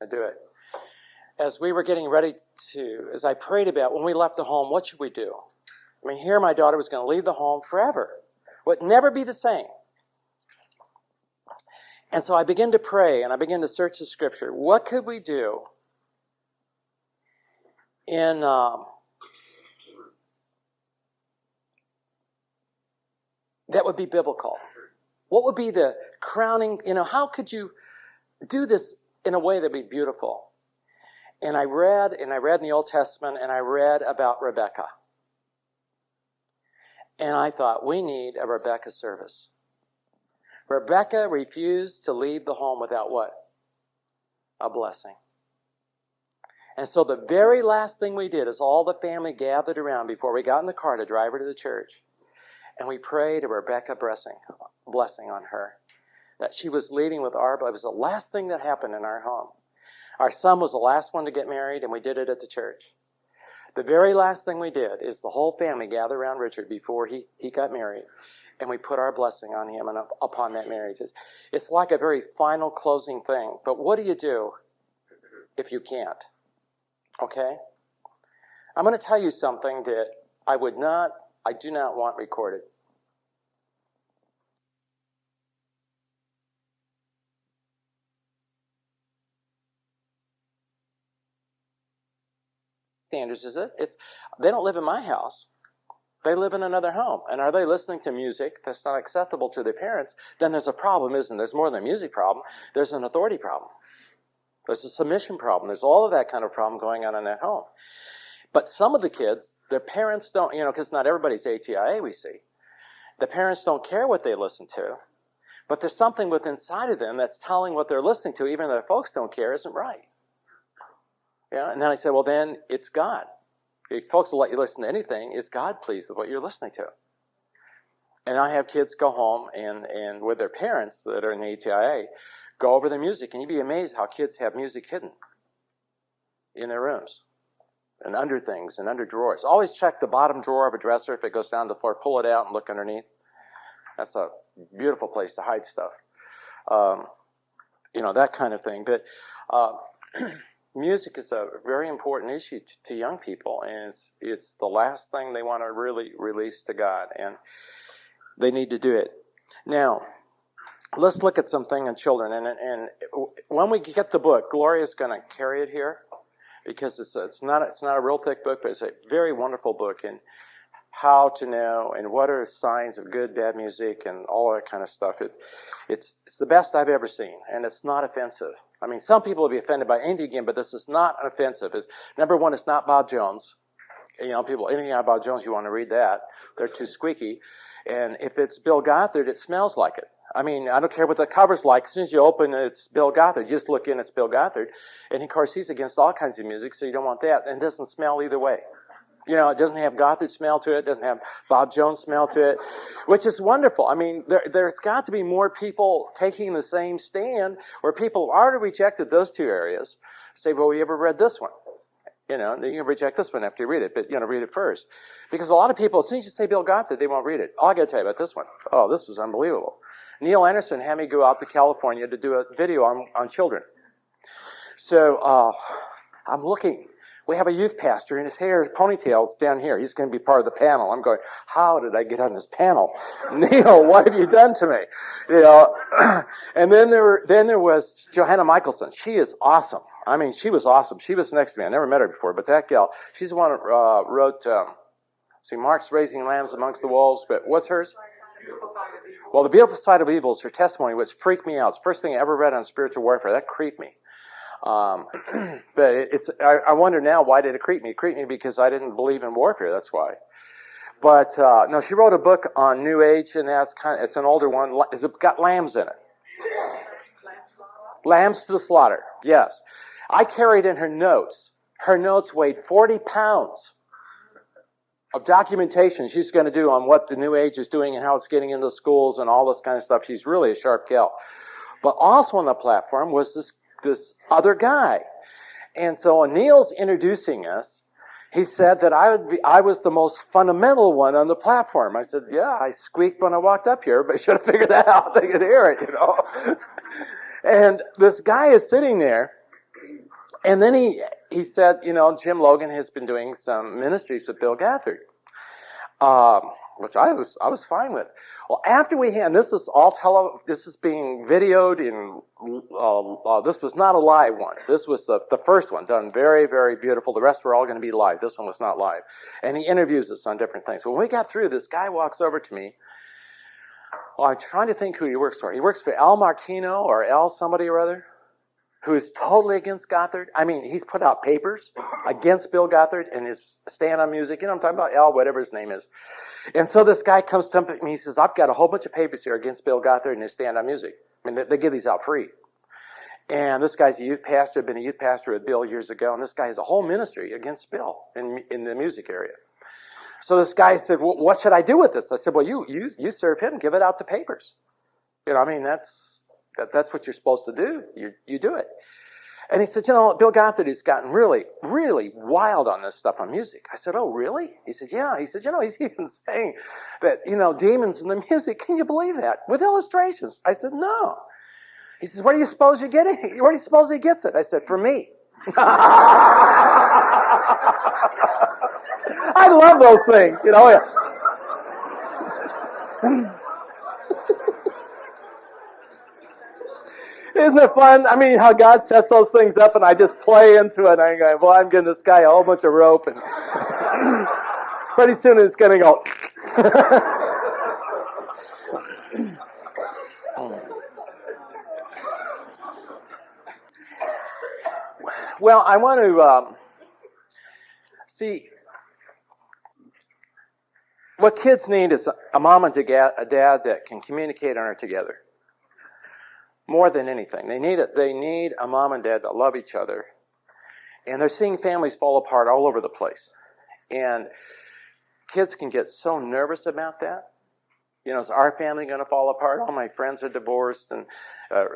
I do it. As we were getting ready as I prayed about when we left the home, what should we do? I mean, here my daughter was going to leave the home forever. Would never be the same. And so I began to pray and I began to search the scripture. What could we do in that would be biblical? What would be the crowning, how could you do this in a way that would be beautiful? And I read in the Old Testament, and I read about Rebecca. And I thought, we need a Rebecca service. Rebecca refused to leave the home without what? A blessing. And so the very last thing we did is all the family gathered around before we got in the car to drive her to the church. And we prayed a Rebecca blessing on her. That she was leaving with our blood. It was the last thing that happened in our home. Our son was the last one to get married, and we did it at the church. The very last thing we did is the whole family gathered around Richard before he got married, and we put our blessing on him and upon that marriage. It's like a very final closing thing. But what do you do if you can't? Okay? I'm going to tell you something that I do not want recorded. Standards, is it? They don't live in my house. They live in another home. And are they listening to music that's not acceptable to their parents? Then there's a problem, isn't there? There's more than a music problem. There's an authority problem. There's a submission problem. There's all of that kind of problem going on in that home. But some of the kids, their parents don't, because not everybody's ATIA, we see. The parents don't care what they listen to. But there's something within inside of them that's telling what they're listening to, even though their folks don't care, isn't right. Yeah, and then I said, well, then it's God. If folks will let you listen to anything, is God pleased with what you're listening to? And I have kids go home and with their parents that are in the ATIA, go over the music, and you'd be amazed how kids have music hidden in their rooms and under things and under drawers. Always check the bottom drawer of a dresser. If it goes down to the floor, pull it out and look underneath. That's a beautiful place to hide stuff. That kind of thing. But music is a very important issue to young people, and it's the last thing they want to really release to God, and they need to do it. Now, let's look at something in children, and when we get the book, Gloria's going to carry it here, because it's not a real thick book, but it's a very wonderful book in how to know and what are signs of good, bad music, and all that kind of stuff. It's the best I've ever seen, and it's not offensive. I mean, some people will be offended by anything again, but this is not offensive. Number one, it's not Bob Jones. People, anything about Bob Jones, you want to read that. They're too squeaky. And if it's Bill Gothard, it smells like it. I mean, I don't care what the cover's like. As soon as you open it, it's Bill Gothard. You just look in, it's Bill Gothard. And, of course, he's against all kinds of music, so you don't want that. And it doesn't smell either way. It doesn't have Gothard smell to it. It doesn't have Bob Jones smell to it, which is wonderful. I mean, there's got to be more people taking the same stand where people already rejected those two areas. Say, well, you ever read this one? Then you can reject this one after you read it, but, read it first. Because a lot of people, as soon as you say Bill Gothard, they won't read it. I got to tell you about this one. Oh, this was unbelievable. Neil Anderson had me go out to California to do a video on children. So I'm looking. We have a youth pastor, and his hair, ponytail's down here. He's going to be part of the panel. I'm going, how did I get on this panel? Neil, what have you done to me? And then there was Johanna Michelson. She is awesome. I mean, she was awesome. She was next to me. I never met her before, but that gal, she's the one that wrote, Mark's Raising Lambs Amongst the Wolves, but what's hers? Well, The Beautiful Side of Evil is her testimony, which freaked me out. It's the first thing I ever read on spiritual warfare. That creeped me. But I wonder now, why did it creep me? It creeped me because I didn't believe in warfare, that's why. But, no, she wrote a book on New Age, and it's an older one. It's got lambs in it. Lambs to the slaughter, yes. I carried in her notes. Her notes weighed 40 pounds of documentation she's going to do on what the New Age is doing and how it's getting into schools and all this kind of stuff. She's really a sharp gal. But also on the platform was this other guy. And so when Neil's introducing us, he said that I was the most fundamental one on the platform. I said, yeah, I squeaked when I walked up here, but I should have figured that out. They could hear it, And this guy is sitting there, And then he said, Jim Logan has been doing some ministries with Bill Gathard, which I was fine with. Well, after we had, this is this is being videoed in, this was not a live one. This was the first one, done very, very beautiful. The rest were all going to be live. This one was not live. And he interviews us on different things. When we got through, this guy walks over to me. Well, I'm trying to think who he works for. He works for Al Martino or Al somebody or other, who is totally against Gothard. I mean, he's put out papers against Bill Gothard and his stand on music. You know what I'm talking about? Al, whatever his name is. And so this guy comes to me, he says, I've got a whole bunch of papers here against Bill Gothard and his stand on music. I mean, they give these out free. And this guy's a youth pastor, been a youth pastor with Bill years ago, and this guy has a whole ministry against Bill in the music area. So this guy said, well, what should I do with this? I said, well, you serve him, give it out the papers. I mean, that's what you're supposed to do. You do it. And he said, Bill Gothard has gotten really, really wild on this stuff on music. I said, oh, really? He said, yeah. He said, he's even saying that, demons in the music. Can you believe that? With illustrations. I said, no. He says, where do you suppose he gets it? I said, from me. I love those things, Isn't it fun? I mean, how God sets those things up and I just play into it. And I'm going, well, I'm giving this guy a whole bunch of rope. And pretty soon it's going to go. Well, I want to see, what kids need is a mom and a dad that can communicate and are together. More than anything. They need a mom and dad that love each other. And they're seeing families fall apart all over the place. And kids can get so nervous about that. Is our family going to fall apart? All my friends are divorced and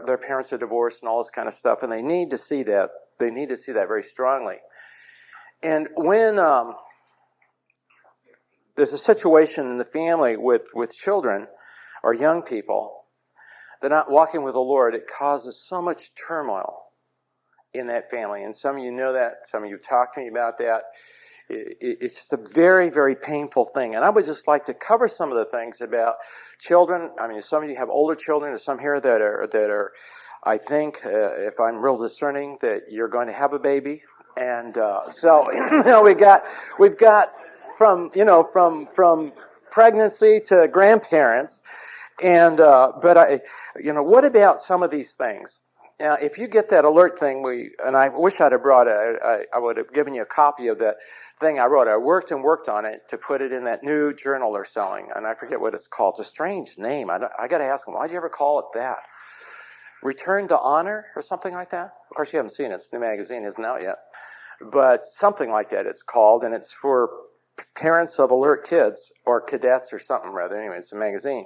their parents are divorced and all this kind of stuff. And they need to see that. They need to see that very strongly. And when there's a situation in the family with children or young people, they're not walking with the Lord, it causes so much turmoil in that family. And some of you know that. Some of you talked to me about that. It's just a very, very painful thing. And I would just like to cover some of the things about children. I mean, some of you have older children. There's some here that are I think, if I'm real discerning, that you're going to have a baby. And so, we've got from pregnancy to grandparents. And but what about some of these things? Now, if you get that alert thing, and I wish I'd have brought it. I would have given you a copy of that thing I wrote. I worked on it to put it in that new journal they're selling, and I forget what it's called. It's a strange name. I got to ask them, why'd you ever call it that? Return to Honor or something like that? Of course, you haven't seen it. It's a new magazine, isn't out yet, but something like that it's called, and it's for parents of alert kids or cadets or something rather. Anyway, it's a magazine.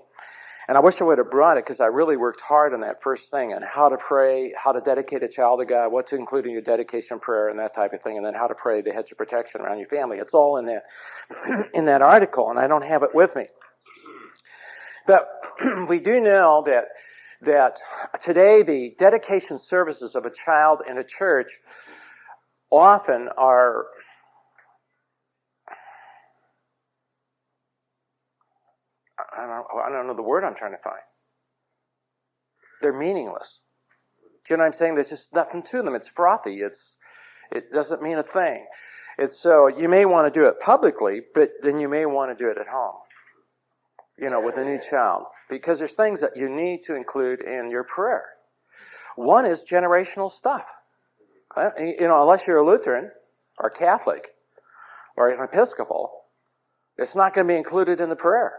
And I wish I would have brought it because I really worked hard on that first thing on how to pray, how to dedicate a child to God, what to include in your dedication prayer and that type of thing, and then how to pray the hedge of protection around your family. It's all in that article, and I don't have it with me. But we do know that today the dedication services of a child in a church often are I don't know the word I'm trying to find. They're meaningless. Do you know what I'm saying? There's just nothing to them. It's frothy. It doesn't mean a thing. So you may want to do it publicly, but then you may want to do it at home, with a new child. Because there's things that you need to include in your prayer. One is generational stuff. Unless you're a Lutheran or Catholic or an Episcopal, it's not going to be included in the prayer.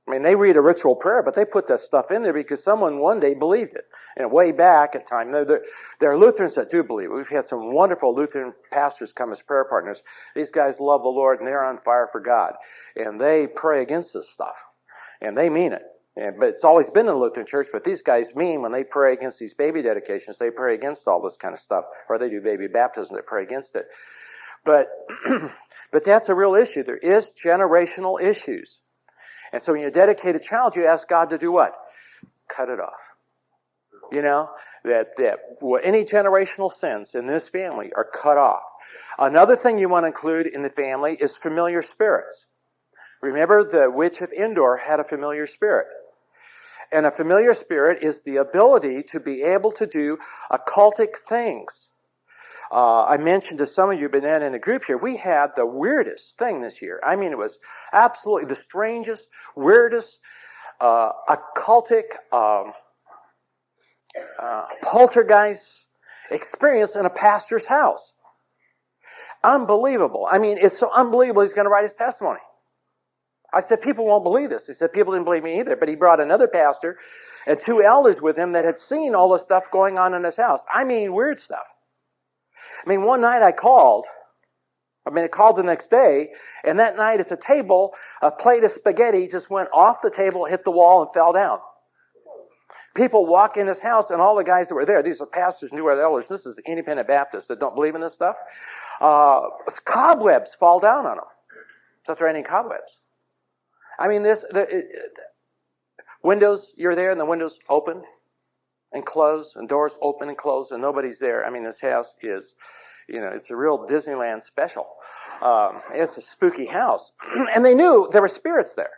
I mean, they read a ritual prayer, but they put that stuff in there because someone one day believed it. And way back at time, there are Lutherans that do believe it. We've had some wonderful Lutheran pastors come as prayer partners. These guys love the Lord, and they're on fire for God. And they pray against this stuff. And they mean it. But it's always been in the Lutheran church, but these guys mean when they pray against these baby dedications, they pray against all this kind of stuff. Or they do baby baptism, they pray against it. But that's a real issue. There is generational issues. And so when you dedicate a child, you ask God to do what? Cut it off. that any generational sins in this family are cut off. Another thing you want to include in the family is familiar spirits. Remember, the witch of Endor had a familiar spirit. And a familiar spirit is the ability to be able to do occultic things. I mentioned to some of you, but then in a group here, we had the weirdest thing this year. I mean, it was absolutely the strangest, weirdest, occultic, poltergeist experience in a pastor's house. Unbelievable. I mean, it's so unbelievable he's going to write his testimony. I said, people won't believe this. He said, people didn't believe me either. But he brought another pastor and 2 elders with him that had seen all the stuff going on in his house. I mean, weird stuff. I mean, one night I called the next day, and that night at the table, a plate of spaghetti just went off the table, hit the wall, and fell down. People walk in his house, and all the guys that were there, these are pastors, New Earth elders, this is independent Baptists that don't believe in this stuff, cobwebs fall down on them. It's raining cobwebs. I mean, windows, you're there, and the windows open and close, and doors open and close, and nobody's there. I mean, this house is, it's a real Disneyland special. It's a spooky house. And they knew there were spirits there.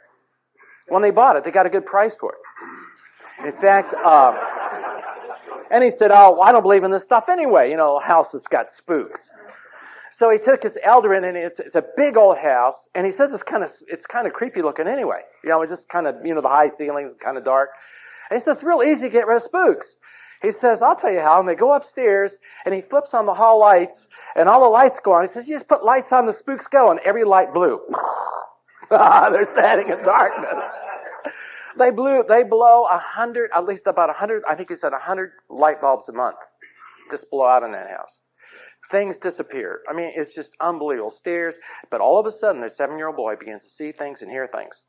When they bought it, they got a good price for it. In fact, and he said, oh, I don't believe in this stuff anyway. A house that's got spooks. So he took his elder in, and it's a big old house, and he says it's kind of creepy looking anyway. It's just kind of, the high ceilings, kind of dark. And he says, it's real easy to get rid of spooks. He says, I'll tell you how. And they go upstairs, and he flips on the hall lights, and all the lights go on. He says, you just put lights on, the spooks go, and every light blew. They're standing in darkness. They blow 100, at least about 100, I think he said 100 light bulbs a month. Just blow out in that house. Things disappear. I mean, it's just unbelievable. Stairs. But all of a sudden, their 7-year-old boy begins to see things and hear things.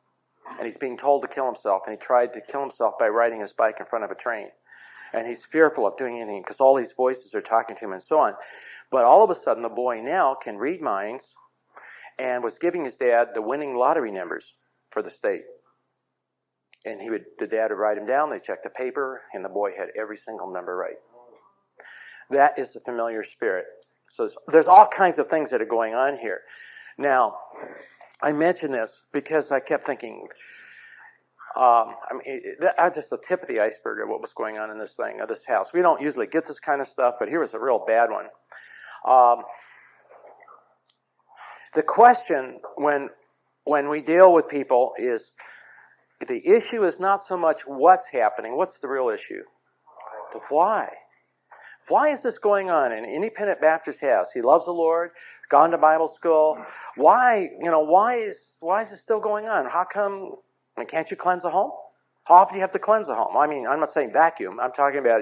And he's being told to kill himself. And he tried to kill himself by riding his bike in front of a train. And he's fearful of doing anything because all these voices are talking to him and so on. But all of a sudden, the boy now can read minds and was giving his dad the winning lottery numbers for the state. And the dad would write him down. They checked the paper, and the boy had every single number right. That is the familiar spirit. So there's all kinds of things that are going on here. Now, I mention this because I kept thinking, that's just the tip of the iceberg of what was going on in this house. We don't usually get this kind of stuff, but here was a real bad one. The question when we deal with people is, the issue is not so much what's happening. What's the real issue? The why. Why is this going on in an independent Baptist house? He loves the Lord, gone to Bible school. Why is this still going on? How come, can't you cleanse a home? How often do you have to cleanse a home? I mean, I'm not saying vacuum. I'm talking about,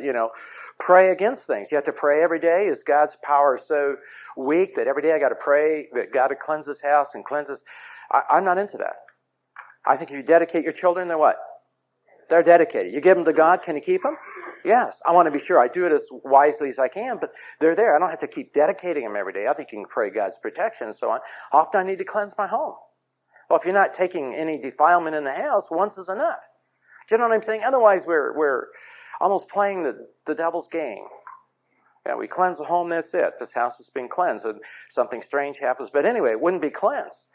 pray against things. You have to pray every day. Is God's power so weak that every day I got to pray that God to cleanse this house and cleanses? I'm not into that. I think if you dedicate your children, they're what? They're dedicated. You give them to God, can you keep them? Yes. I want to be sure I do it as wisely as I can, but they're there. I don't have to keep dedicating them every day. I think you can pray God's protection and so on. How often I need to cleanse my home? Well, if you're not taking any defilement in the house, once is enough. Do you know what I'm saying? Otherwise, we're almost playing the devil's game. Yeah, we cleanse the home, that's it. This house has been cleansed, and something strange happens. But anyway, it wouldn't be cleansed.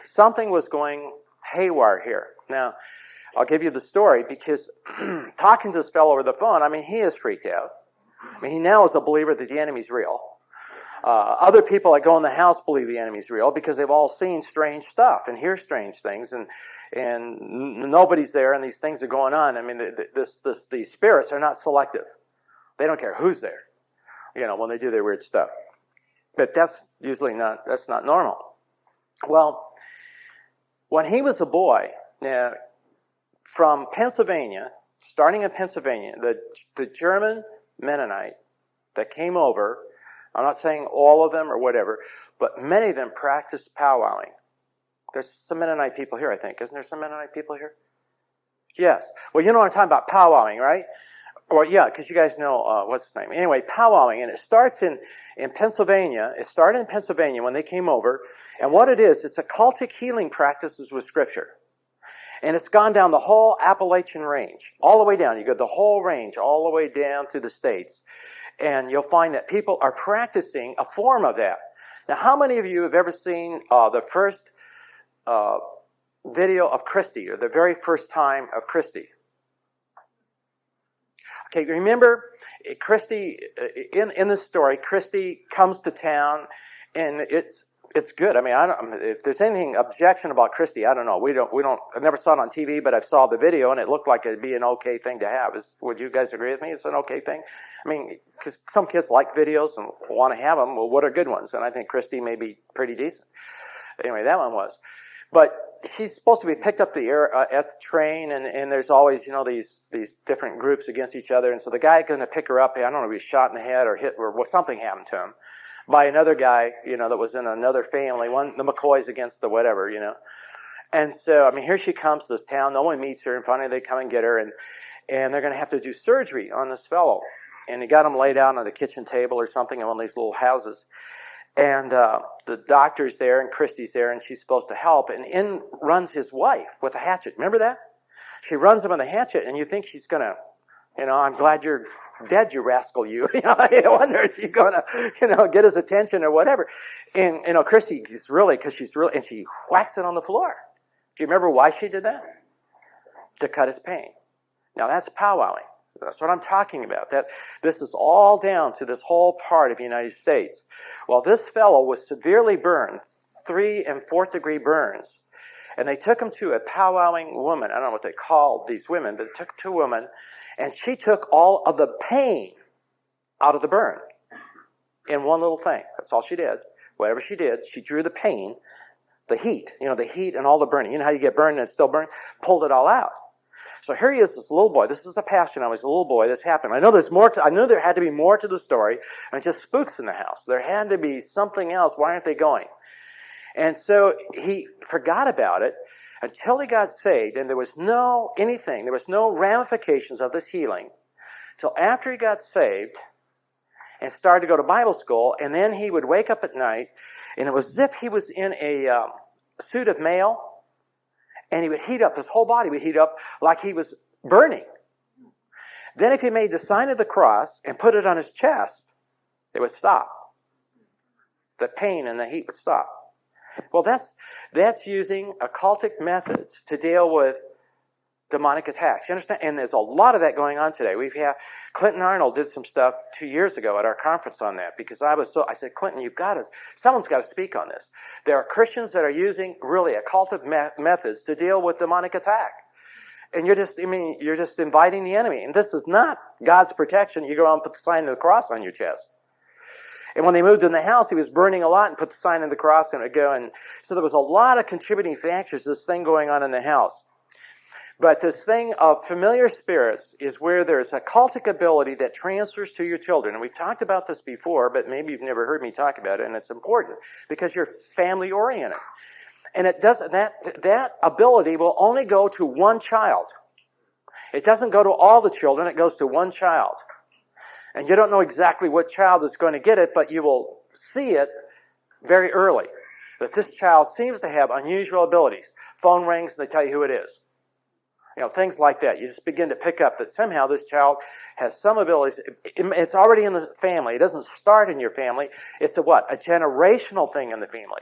Something was going haywire here. Now, I'll give you the story because talking to this fellow over the phone, he is freaked out. He now is a believer that the enemy's real. Other people that go in the house believe the enemy's real because they've all seen strange stuff and hear strange things, and nobody's there, and these things are going on. These spirits are not selective. They don't care who's there, when they do their weird stuff. But that's not normal. Well, when he was a boy, now, from Pennsylvania, starting in Pennsylvania, the German Mennonite that came over, I'm not saying all of them or whatever, but many of them practiced powwowing. There's some Mennonite people here, I think. Isn't there some Mennonite people here? Yes. Well, you know what I'm talking about, powwowing, right? Or yeah, because you guys know, what's his name? Anyway, powwowing, and it starts in Pennsylvania. It started in Pennsylvania when they came over, and what it is, it's occultic healing practices with Scripture. And it's gone down the whole Appalachian range, all the way down. You go the whole range, all the way down through the states. And you'll find that people are practicing a form of that. Now, how many of you have ever seen the first video of Christy, or the very first time of Christy? Okay, remember, Christy, in this story, Christy comes to town, and it's good. I mean, if there's anything objection about Christy, I don't know. I never saw it on TV, but I saw the video, and it looked like it'd be an okay thing to have. Would you guys agree with me? It's an okay thing? I mean, because some kids like videos and want to have them. Well, what are good ones? And I think Christy may be pretty decent. Anyway, that one was. But she's supposed to be picked up at the train, and there's always, these different groups against each other. And so the guy going to pick her up, I don't know if he was shot in the head or hit, or something happened to him, by another guy, that was in another family, the McCoys against the whatever, And so, I mean, here she comes to this town. No one meets her, and finally they come and get her, and they're going to have to do surgery on this fellow. And he got him laid out on the kitchen table or something in one of these little houses. And the doctor's there, and Christy's there, and she's supposed to help. And in runs his wife with a hatchet. Remember that? She runs him with a hatchet, and you think she's going to, I'm glad you're dead, you rascal, you. I wonder if she's going to, get his attention or whatever. And, Christy is really, and she whacks it on the floor. Do you remember why she did that? To cut his pain. Now, that's powwowing. That's what I'm talking about. That this is all down to this whole part of the United States. Well, this fellow was severely burned, 3- and 4th-degree burns. And they took him to a powwowing woman. I don't know what they called these women, but they took to a woman, and she took all of the pain out of the burn in one little thing. That's all she did. Whatever she did, she drew the pain, the heat, the heat and all the burning. You know how you get burned and it's still burning? Pulled it all out. So here he is, this little boy. This is a pastor now. He's a little boy. This happened. I know I knew there had to be more to the story, and it just spooks in the house. There had to be something else. Why aren't they going? And so he forgot about it until he got saved, and there was no ramifications of this healing until after he got saved and started to go to Bible school, and then he would wake up at night, and it was as if he was in a suit of mail. And he would heat up, his whole body would heat up like he was burning. Then if he made the sign of the cross and put it on his chest, it would stop. The pain and the heat would stop. Well, that's using occultic methods to deal with demonic attacks. You understand? And there's a lot of that going on today. Clinton Arnold did some stuff 2 years ago at our conference on that, because I said, Clinton, someone's got to speak on this. There are Christians that are using really occultic methods to deal with demonic attack. And you're just inviting the enemy. And this is not God's protection. You go out and put the sign of the cross on your chest. And when they moved in the house, he was burning a lot and put the sign of the cross, and it would go. And so there was a lot of contributing factors to this thing going on in the house. But this thing of familiar spirits is where there's a cultic ability that transfers to your children. And we've talked about this before, but maybe you've never heard me talk about it, and it's important because you're family oriented. And that ability will only go to one child. It doesn't go to all the children, it goes to one child. And you don't know exactly what child is going to get it, but you will see it very early. That this child seems to have unusual abilities. Phone rings and they tell you who it is. Things like that. You just begin to pick up that somehow this child has some abilities. It's already in the family. It doesn't start in your family. It's a generational thing in the family.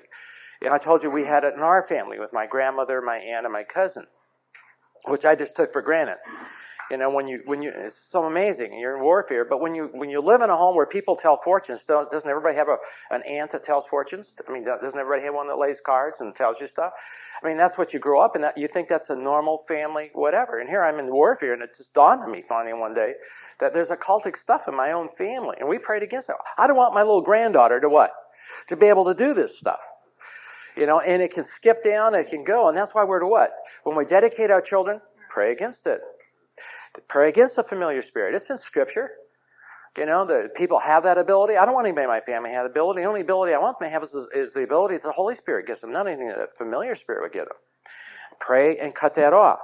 And I told you we had it in our family with my grandmother, my aunt, and my cousin, which I just took for granted. When you, it's so amazing. You're in warfare, but when you live in a home where people tell fortunes, doesn't everybody have an aunt that tells fortunes? I mean, doesn't everybody have one that lays cards and tells you stuff? I mean, that's what you grow up in. That you think that's a normal family, whatever. And here I'm in warfare, and it just dawned on me finally one day that there's occultic stuff in my own family, and we prayed against it. I don't want my little granddaughter to be able to do this stuff. And it can skip down, it can go, and that's why we're to when we dedicate our children, pray against it. Pray against the familiar spirit. It's in Scripture. The people have that ability. I don't want anybody in my family to have the ability. The only ability I want them to have is the ability that the Holy Spirit gives them, not anything that a familiar spirit would give them. Pray and cut that off.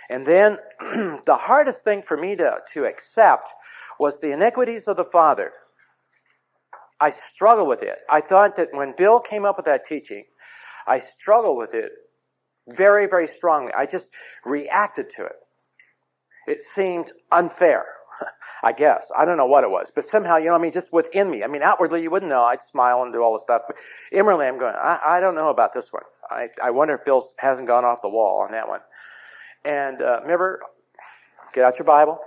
And then the hardest thing for me to accept was the iniquities of the father. I struggled with it. I thought that when Bill came up with that teaching, I struggled with it Very, very strongly. I just reacted to it. It seemed unfair, I guess. I don't know what it was. But somehow, just within me. Outwardly, you wouldn't know. I'd smile and do all this stuff. But inwardly, I'm going, I don't know about this one. I wonder if Bill hasn't gone off the wall on that one. And remember, get out your Bible.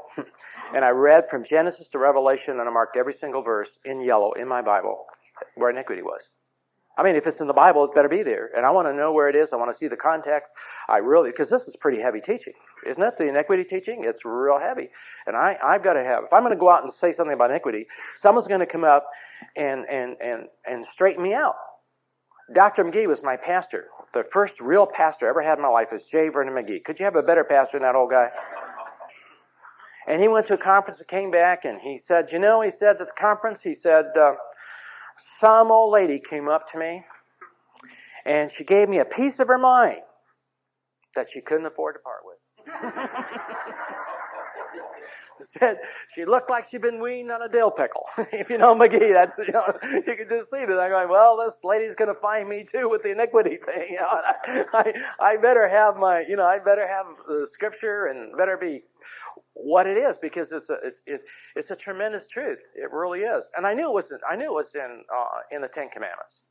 And I read from Genesis to Revelation, and I marked every single verse in yellow in my Bible where iniquity was. If it's in the Bible, it better be there. And I want to know where it is. I want to see the context. Because this is pretty heavy teaching. Isn't it? The iniquity teaching? It's real heavy. And I've got to have, if I'm going to go out and say something about iniquity, someone's going to come up and straighten me out. Dr. McGee was my pastor. The first real pastor I ever had in my life was J. Vernon McGee. Could you have a better pastor than that old guy? And he went to a conference and came back, and he said, he said at the conference, some old lady came up to me, and she gave me a piece of her mind that she couldn't afford to part with. Said she looked like she'd been weaned on a dill pickle. If you know McGee, that's, you can just see that. I'm going, well, this lady's going to find me too with the iniquity thing. I better have I better have the scripture and better be what it is, because it's a tremendous truth. It really is. And I knew it was in the Ten Commandments.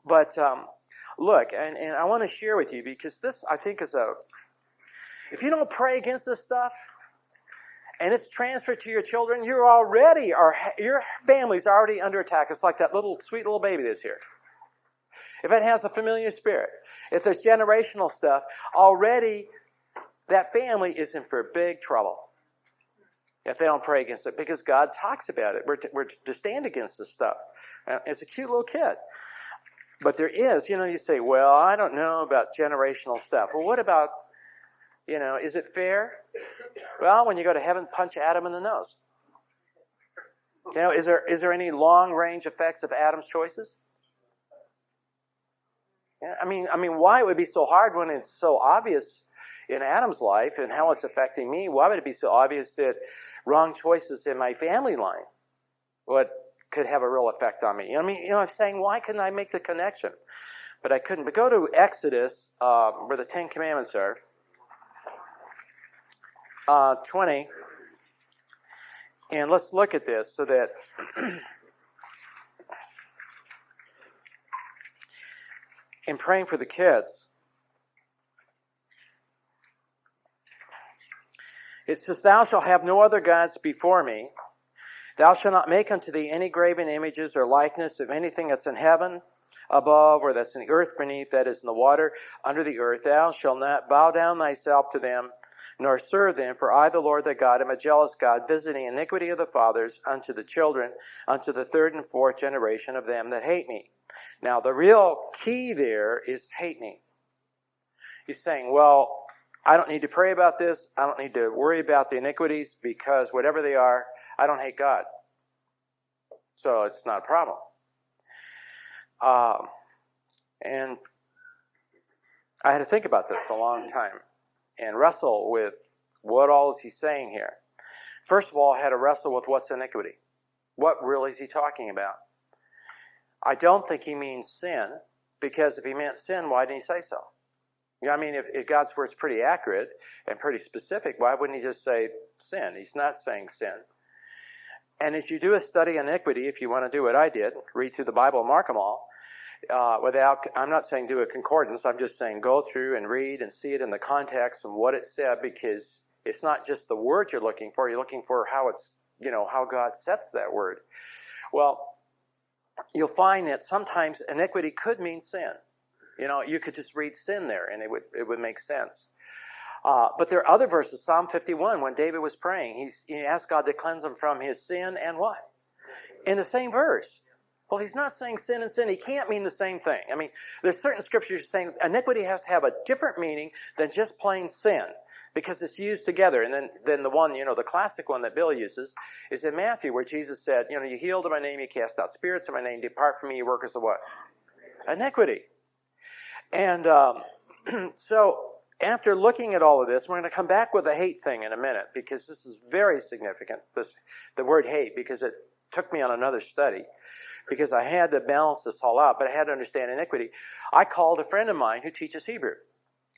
But look, and I want to share with you, because this, I think, if you don't pray against this stuff, and it's transferred to your children, your family's already under attack. It's like that sweet little baby that's here. If it has a familiar spirit, if there's generational stuff, already that family is in for big trouble if they don't pray against it, because God talks about it. We're to stand against this stuff. It's a cute little kid. But there is, you say, well, I don't know about generational stuff. Well, what about, is it fair? Well, when you go to heaven, punch Adam in the nose. Is there any long-range effects of Adam's choices? Yeah, why it would be so hard when it's so obvious in Adam's life and how it's affecting me? Why would it be so obvious that wrong choices in my family line could have a real effect on me? I'm saying, why couldn't I make the connection? But I couldn't. But go to Exodus, where the Ten Commandments are. 20, and let's look at this so that in praying for the kids, it says, thou shalt have no other gods before me. Thou shalt not make unto thee any graven images or likeness of anything that's in heaven above, or that's in the earth beneath, that is in the water under the earth. Thou shalt not bow down thyself to them, nor serve them, for I, the Lord thy God, am a jealous God, visiting iniquity of the fathers unto the children, unto the third and fourth generation of them that hate me. Now, the real key there is hate me. He's saying, well, I don't need to pray about this. I don't need to worry about the iniquities, because whatever they are, I don't hate God. So it's not a problem. And I had to think about this a long time and wrestle with what all is he saying here. First of all, I had to wrestle with what's iniquity. What really is he talking about? I don't think he means sin, because if he meant sin, why didn't he say so? If God's word's pretty accurate and pretty specific, why wouldn't he just say sin? He's not saying sin. And as you do a study on iniquity, if you want to do what I did, read through the Bible and mark them all, I'm not saying do a concordance, I'm just saying go through and read and see it in the context and what it said, because it's not just the word you're looking for how it's, how God sets that word. Well, you'll find that sometimes iniquity could mean sin. You could just read sin there and it would make sense. But there are other verses. Psalm 51, when David was praying, he asked God to cleanse him from his sin and what? In the same verse. Well, he's not saying sin and sin. He can't mean the same thing. There's certain scriptures saying iniquity has to have a different meaning than just plain sin, because it's used together. And then the one, the classic one that Bill uses is in Matthew, where Jesus said, you healed in my name, you cast out spirits in my name, depart from me, you workers of what? Iniquity. And so after looking at all of this, we're going to come back with the hate thing in a minute, because this is very significant, the word hate, because it took me on another study, because I had to balance this all out, but I had to understand iniquity. I called a friend of mine who teaches Hebrew.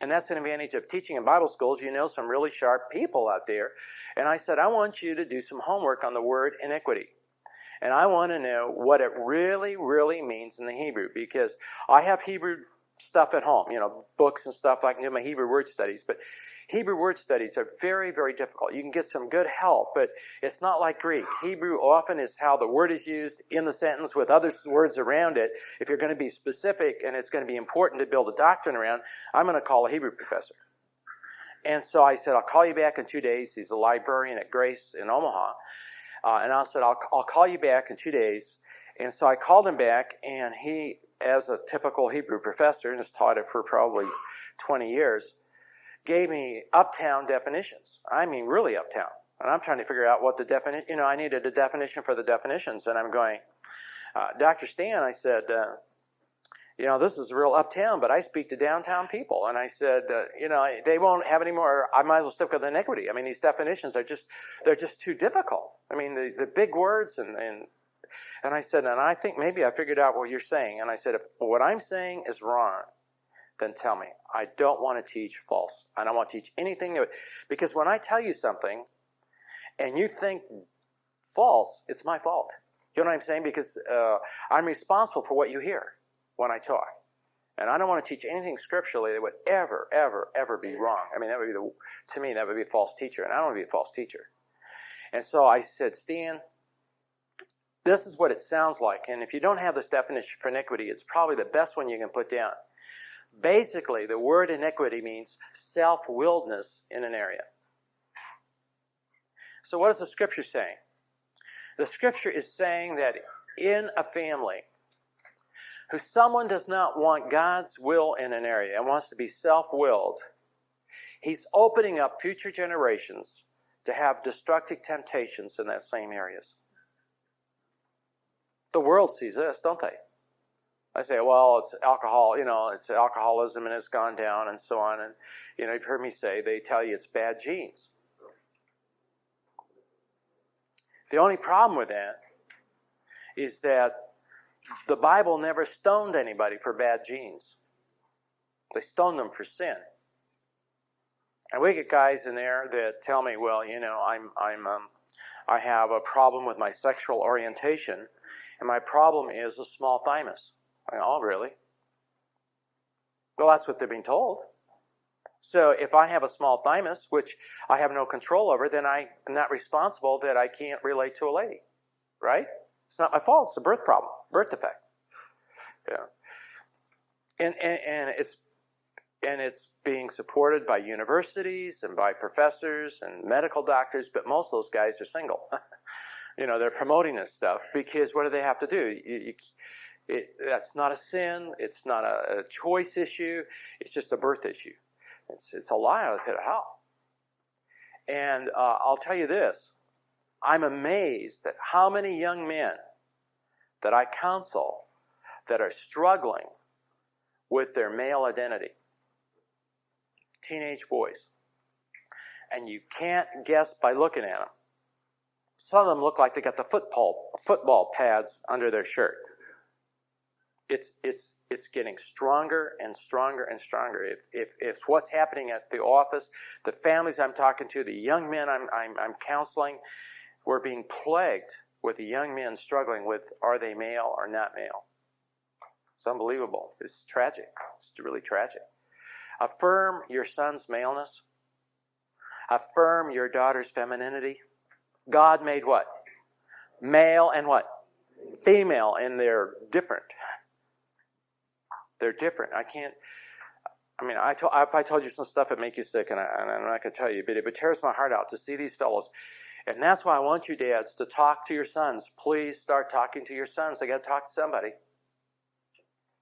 And that's an advantage of teaching in Bible schools. You know some really sharp people out there. And I said, I want you to do some homework on the word iniquity. And I want to know what it really, really means in the Hebrew, because I have Hebrew stuff at home, books and stuff. I can do my Hebrew word studies, but Hebrew word studies are very, very difficult. You can get some good help, but it's not like Greek. Hebrew often is how the word is used in the sentence with other words around it. If you're going to be specific and it's going to be important to build a doctrine around, I'm going to call a Hebrew professor. And so I said, I'll call you back in 2 days. He's a librarian at Grace in Omaha. And I said, I'll call you back in 2 days. And so I called him back, and he, as a typical Hebrew professor, and has taught it for probably 20 years, gave me uptown definitions. I mean, really uptown. And I'm trying to figure out what the definition, I needed a definition for the definitions. And I'm going, Dr. Stan, I said, this is real uptown, but I speak to downtown people. And I said, they won't have any more. I might as well stick with iniquity. I mean, these definitions are they're just too difficult. I mean, the big words and I said, and I think maybe I figured out what you're saying. And I said, if what I'm saying is wrong, then tell me. I don't want to teach false. I don't want to teach anything new. Because when I tell you something and you think false, it's my fault. You know what I'm saying? Because I'm responsible for what you hear when I talk. And I don't want to teach anything scripturally that would ever, ever, ever be wrong. I mean, to me, that would be a false teacher. And I don't want to be a false teacher. And so I said, Stan, this is what it sounds like. And if you don't have this definition for iniquity, it's probably the best one you can put down. Basically, the word iniquity means self-willedness in an area. So what is the scripture saying? The scripture is saying that in a family, who someone does not want God's will in an area and wants to be self-willed, he's opening up future generations to have destructive temptations in that same areas. The world sees this, don't they? I say, well, it's alcohol, it's alcoholism and it's gone down and so on. And, you've heard me say, they tell you it's bad genes. The only problem with that is that the Bible never stoned anybody for bad genes. They stoned them for sin. And we get guys in there that tell me, well, I have a problem with my sexual orientation, and my problem is a small thymus. I go, oh, really? Well, that's what they're being told. So if I have a small thymus, which I have no control over, then I am not responsible that I can't relate to a lady, right? It's not my fault. It's a birth problem, birth defect. Yeah. And it's being supported by universities and by professors and medical doctors, but most of those guys are single. They're promoting this stuff because what do they have to do? That's not a sin. It's not a choice issue. It's just a birth issue. It's a lie out of the pit of hell. And I'll tell you this. I'm amazed at how many young men that I counsel that are struggling with their male identity. Teenage boys. And you can't guess by looking at them. Some of them look like they got the football pads under their shirt. It's getting stronger and stronger and stronger. If what's happening at the office, the families I'm talking to, the young men I'm counseling, we're being plagued with the young men struggling with, are they male or not male? It's unbelievable. It's tragic. It's really tragic. Affirm your son's maleness. Affirm your daughter's femininity. God made what? Male and what? Female, and they're different. They're different. If I told you some stuff that make you sick, and I'm not going to tell you, but it tears my heart out to see these fellows. And that's why I want you dads to talk to your sons. Please start talking to your sons. They got to talk to somebody.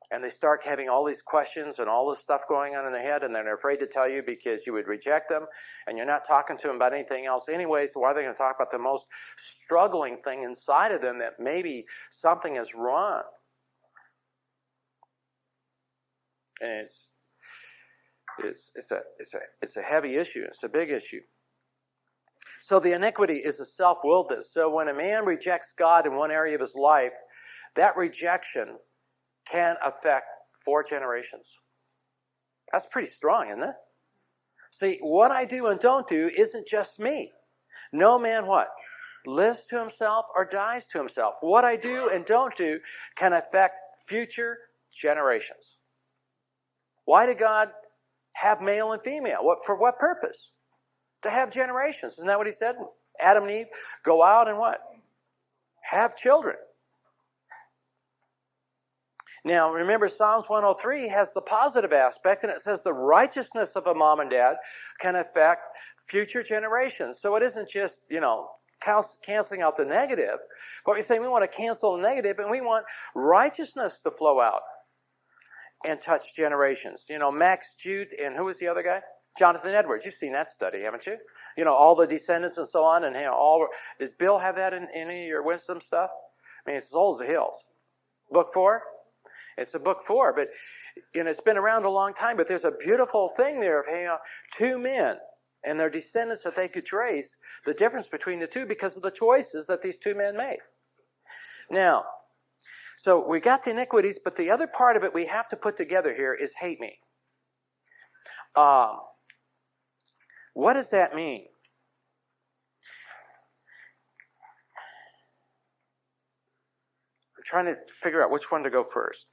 And they start having all these questions and all this stuff going on in their head, and they're afraid to tell you because you would reject them, and you're not talking to them about anything else anyway, so why are they going to talk about the most struggling thing inside of them that maybe something is wrong? And it's a heavy issue. It's a big issue. So the iniquity is a self-willedness. So when a man rejects God in one area of his life, that rejection can affect 4 generations. That's pretty strong, isn't it? See, what I do and don't do isn't just me. No man what? Lives to himself or dies to himself. What I do and don't do can affect future generations. Why did God have male and female? For what purpose? To have generations. Isn't that what he said? Adam and Eve, go out and what? Have children. Now, remember, Psalms 103 has the positive aspect, and it says the righteousness of a mom and dad can affect future generations. So it isn't just, canceling out the negative. But we're saying we want to cancel the negative, and we want righteousness to flow out and touch generations. Max Jute, and who was the other guy? Jonathan Edwards. You've seen that study, haven't you? All the descendants and so on, and did Bill have that in any of your wisdom stuff? I mean, it's as old as the hills. Book 4? It's a book 4, but it's been around a long time. But there's a beautiful thing there of two men and their descendants that they could trace the difference between the two because of the choices that these two men made. Now, so we got the iniquities, but the other part of it we have to put together here is hate me. What does that mean? I'm trying to figure out which one to go first.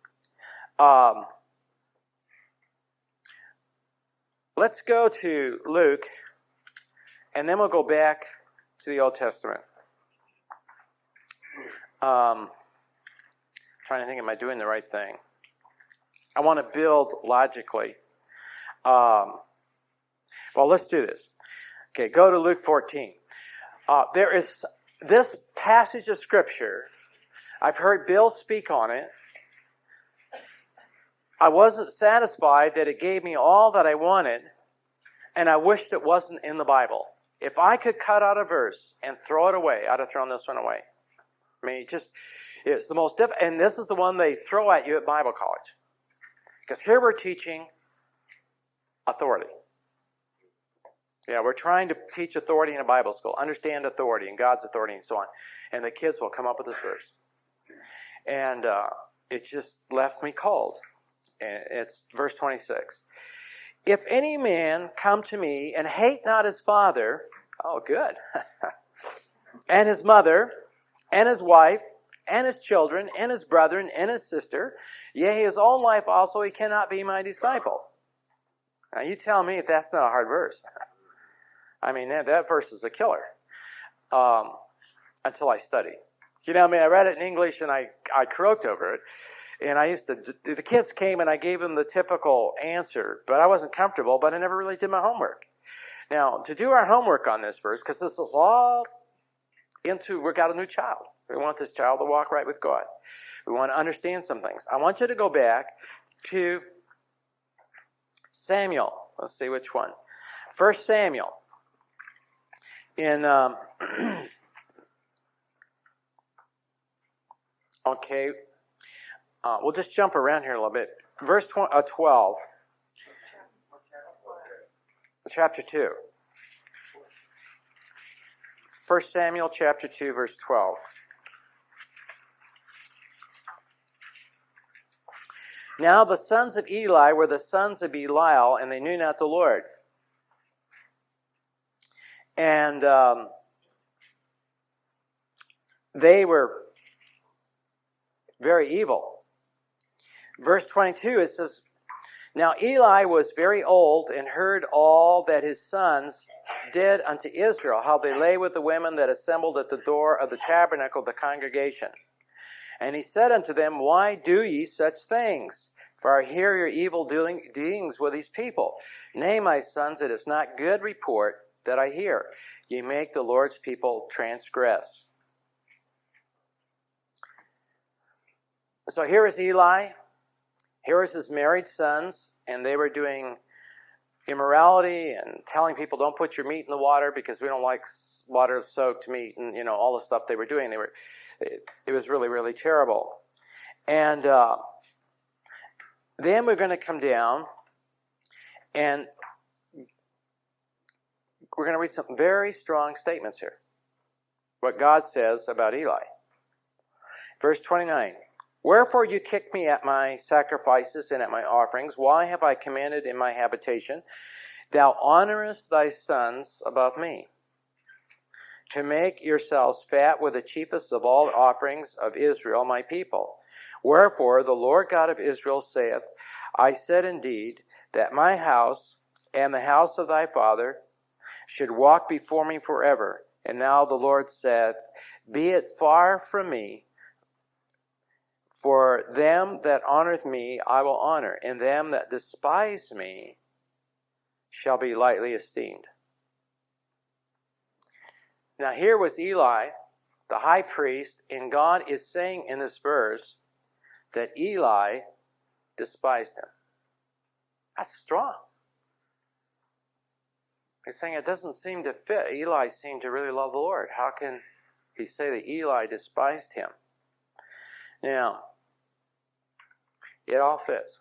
Let's go to Luke, and then we'll go back to the Old Testament. Trying to think, am I doing the right thing? I want to build logically. Well, let's do this. Okay, go to Luke 14. There is this passage of Scripture. I've heard Bill speak on it. I wasn't satisfied that it gave me all that I wanted, and I wished it wasn't in the Bible. If I could cut out a verse and throw it away, I'd have thrown this one away. I mean, it's the most difficult, and this is the one they throw at you at Bible college. Because here we're teaching authority. Yeah, we're trying to teach authority in a Bible school, understand authority and God's authority and so on. And the kids will come up with this verse. And it just left me cold. It's verse 26. If any man come to me and hate not his father, oh good, and his mother, and his wife, and his children, and his brethren, and his sister, yea, his own life also, he cannot be my disciple. Now you tell me if that's not a hard verse. I mean, that verse is a killer. Until I study. I read it in English and I croaked over it. And the kids came and I gave them the typical answer, but I wasn't comfortable, but I never really did my homework. Now, to do our homework on this verse, because this is all we got a new child. We want this child to walk right with God. We want to understand some things. I want you to go back to Samuel. Let's see which one. 1 Samuel. Okay. We'll just jump around here a little bit. Verse 12. Chapter 2. 1 Samuel chapter 2, verse 12. Now the sons of Eli were the sons of Belial, and they knew not the Lord. And they were very evil. Verse 22, it says, Now Eli was very old and heard all that his sons did unto Israel, how they lay with the women that assembled at the door of the tabernacle of the congregation. And he said unto them, Why do ye such things? For I hear your evil doings with these people. Nay, my sons, it is not good report that I hear. Ye make the Lord's people transgress. So here is Eli. Here is his married sons, and they were doing immorality and telling people don't put your meat in the water because we don't like water-soaked meat, and all the stuff they were doing. It was really, really terrible. And then we're going to come down, and we're going to read some very strong statements here. What God says about Eli. Verse 29. Wherefore you kick me at my sacrifices and at my offerings? Why have I commanded in my habitation? Thou honorest thy sons above me, to make yourselves fat with the chiefest of all the offerings of Israel, my people. Wherefore the Lord God of Israel saith, I said indeed that my house and the house of thy father should walk before me forever. And now the Lord said, Be it far from me, for them that honoreth me I will honor, and them that despise me shall be lightly esteemed. Now here was Eli, the high priest, and God is saying in this verse that Eli despised him. That's strong. He's saying it doesn't seem to fit. Eli seemed to really love the Lord. How can he say that Eli despised him? Now, it all fits.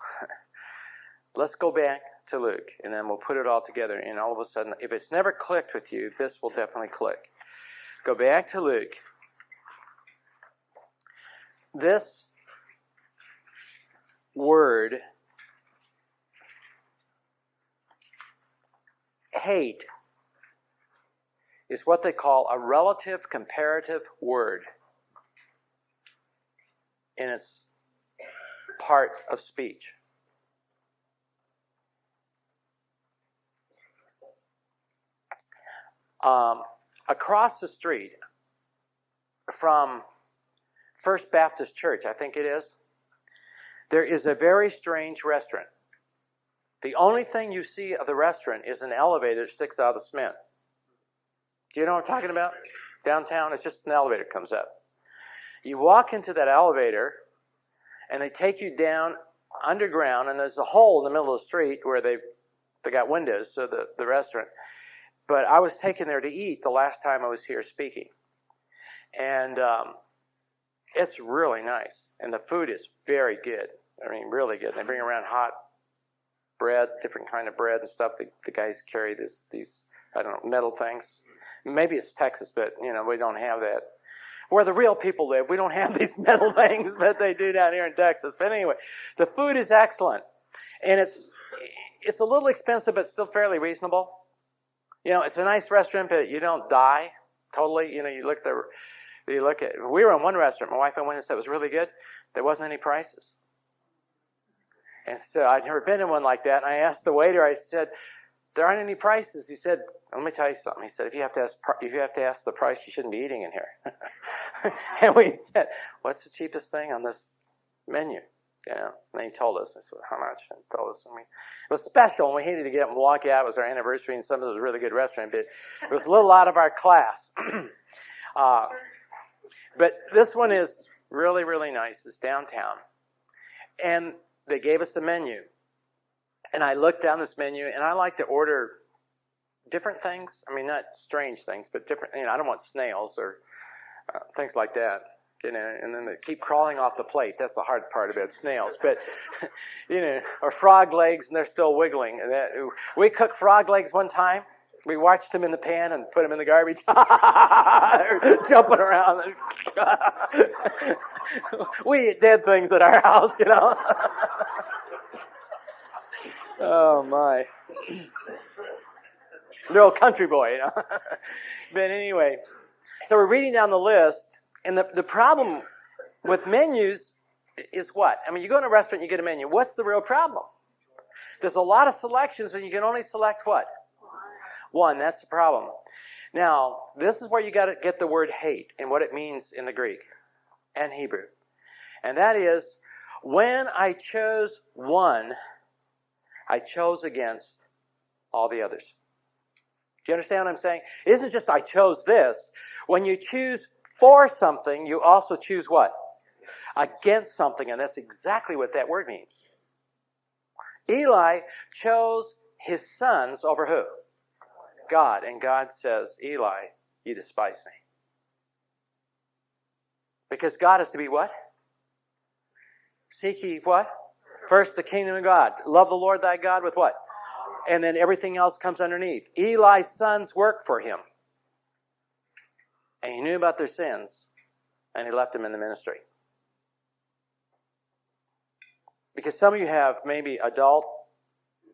Let's go back to Luke, and then we'll put it all together. And all of a sudden, if it's never clicked with you, this will definitely click. Go back to Luke. This word, hate, is what they call a relative comparative word. And it's part of speech. Across the street from First Baptist Church, I think it is, there is a very strange restaurant. The only thing you see of the restaurant is an elevator that sticks out of the cement. Do you know what I'm talking about? Downtown, it's just an elevator comes up. You walk into that elevator, and they take you down underground, and there's a hole in the middle of the street where they got windows, so the restaurant. But I was taken there to eat the last time I was here speaking. And it's really nice. And the food is very good. I mean, really good. They bring around hot bread, different kind of bread and stuff. The guys carry these, I don't know, metal things. Maybe it's Texas, but, we don't have that. Where the real people live, we don't have these metal things, but they do down here in Texas. But anyway, the food is excellent. And it's a little expensive, but still fairly reasonable. It's a nice restaurant, but you don't die totally. You look at. We were in one restaurant. My wife and I went and said it was really good. There wasn't any prices, and so I'd never been in one like that. And I asked the waiter. I said, "There aren't any prices." He said, "Let me tell you something." He said, "If you have to ask the price, you shouldn't be eating in here." And we said, "What's the cheapest thing on this menu?" And he told us. I said, "How much?" And he told us. It was special, and we hated to get up and walk out. It was our anniversary, and some of it was a really good restaurant, but it was a little out of our class. But this one is really, really nice. It's downtown. And they gave us a menu. And I looked down this menu, and I like to order different things. I mean, not strange things, but different. I don't want snails or things like that. And then they keep crawling off the plate. That's the hard part about snails. But, or frog legs, and they're still wiggling. And we cooked frog legs one time. We watched them in the pan and put them in the garbage. Jumping around. We eat dead things at our house, Oh, my. Little country boy, But anyway, so we're reading down the list. And the problem with menus is what? I mean, you go to a restaurant, you get a menu. What's the real problem? There's a lot of selections, and you can only select what? One. That's the problem. Now, this is where you got to get the word hate and what it means in the Greek and Hebrew. And that is, when I chose one, I chose against all the others. Do you understand what I'm saying? It isn't just I chose this. When you choose for something, you also choose what? Against something, and that's exactly what that word means. Eli chose his sons over who? God. And God says, Eli, you despise me. Because God is to be what? Seek ye what? First the kingdom of God. Love the Lord thy God with what? And then everything else comes underneath. Eli's sons work for him. And he knew about their sins, and he left them in the ministry. Because some of you have maybe adult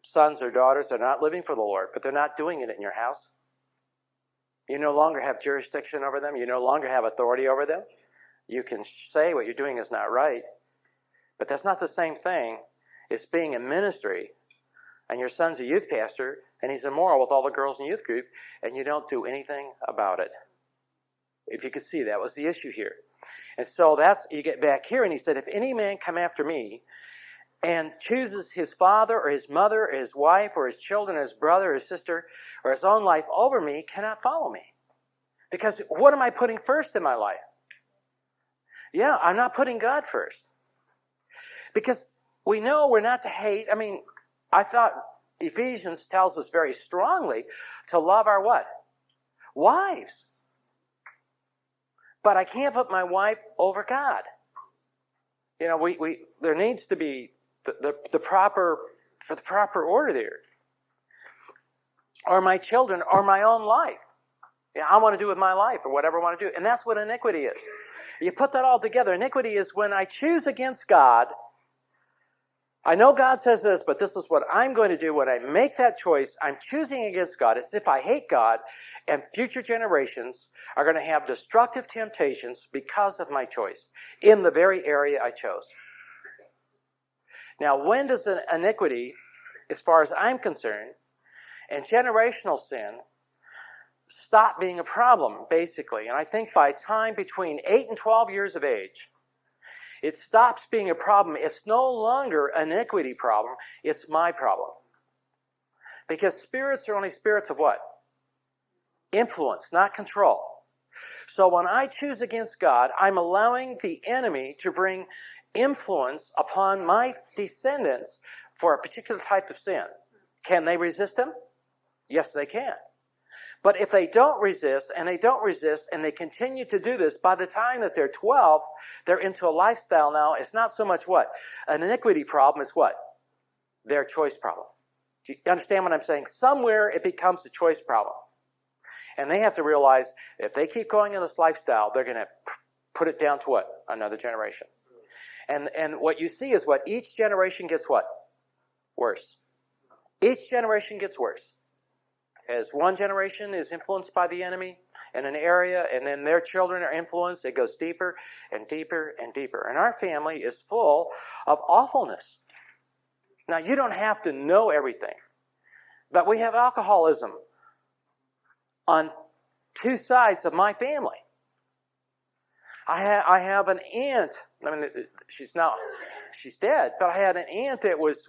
sons or daughters that are not living for the Lord, but they're not doing it in your house. You no longer have jurisdiction over them. You no longer have authority over them. You can say what you're doing is not right, but that's not the same thing as being in ministry and your son's a youth pastor and he's immoral with all the girls in youth group and you don't do anything about it. If you could see, that was the issue here. And so you get back here and he said, if any man come after me and chooses his father or his mother or his wife or his children or his brother or his sister or his own life over me, cannot follow me. Because what am I putting first in my life? Yeah, I'm not putting God first. Because we know we're not to hate. I mean, I thought Ephesians tells us very strongly to love our what? Wives. But I can't put my wife over God. You know, there needs to be the proper order there. Or my children, or my own life. Yeah, I want to do with my life, or whatever I want to do. And that's what iniquity is. You put that all together. Iniquity is when I choose against God. I know God says this, but this is what I'm going to do. When I make that choice, I'm choosing against God. It's if I hate God, and future generations are going to have destructive temptations because of my choice in the very area I chose. Now, when does an iniquity, as far as I'm concerned, and generational sin stop being a problem, basically? And I think by time between 8 and 12 years of age, it stops being a problem. It's no longer an iniquity problem. It's my problem. Because spirits are only spirits of what? Influence, not control. So when I choose against God, I'm allowing the enemy to bring influence upon my descendants for a particular type of sin. Can they resist him? Yes, they can. But if they don't resist, and they continue to do this, by the time that they're 12, they're into a lifestyle now. It's not so much what? An iniquity problem. It's what? Their choice problem. Do you understand what I'm saying? Somewhere it becomes a choice problem. And they have to realize if they keep going in this lifestyle, they're going to put it down to what? Another generation. And what you see is what? Each generation gets what? Worse. Each generation gets worse. As one generation is influenced by the enemy in an area, and then their children are influenced, it goes deeper and deeper and deeper. And our family is full of awfulness. Now, you don't have to know everything, but we have alcoholism on two sides of my family. I have an aunt. I mean, she's dead, but I had an aunt that was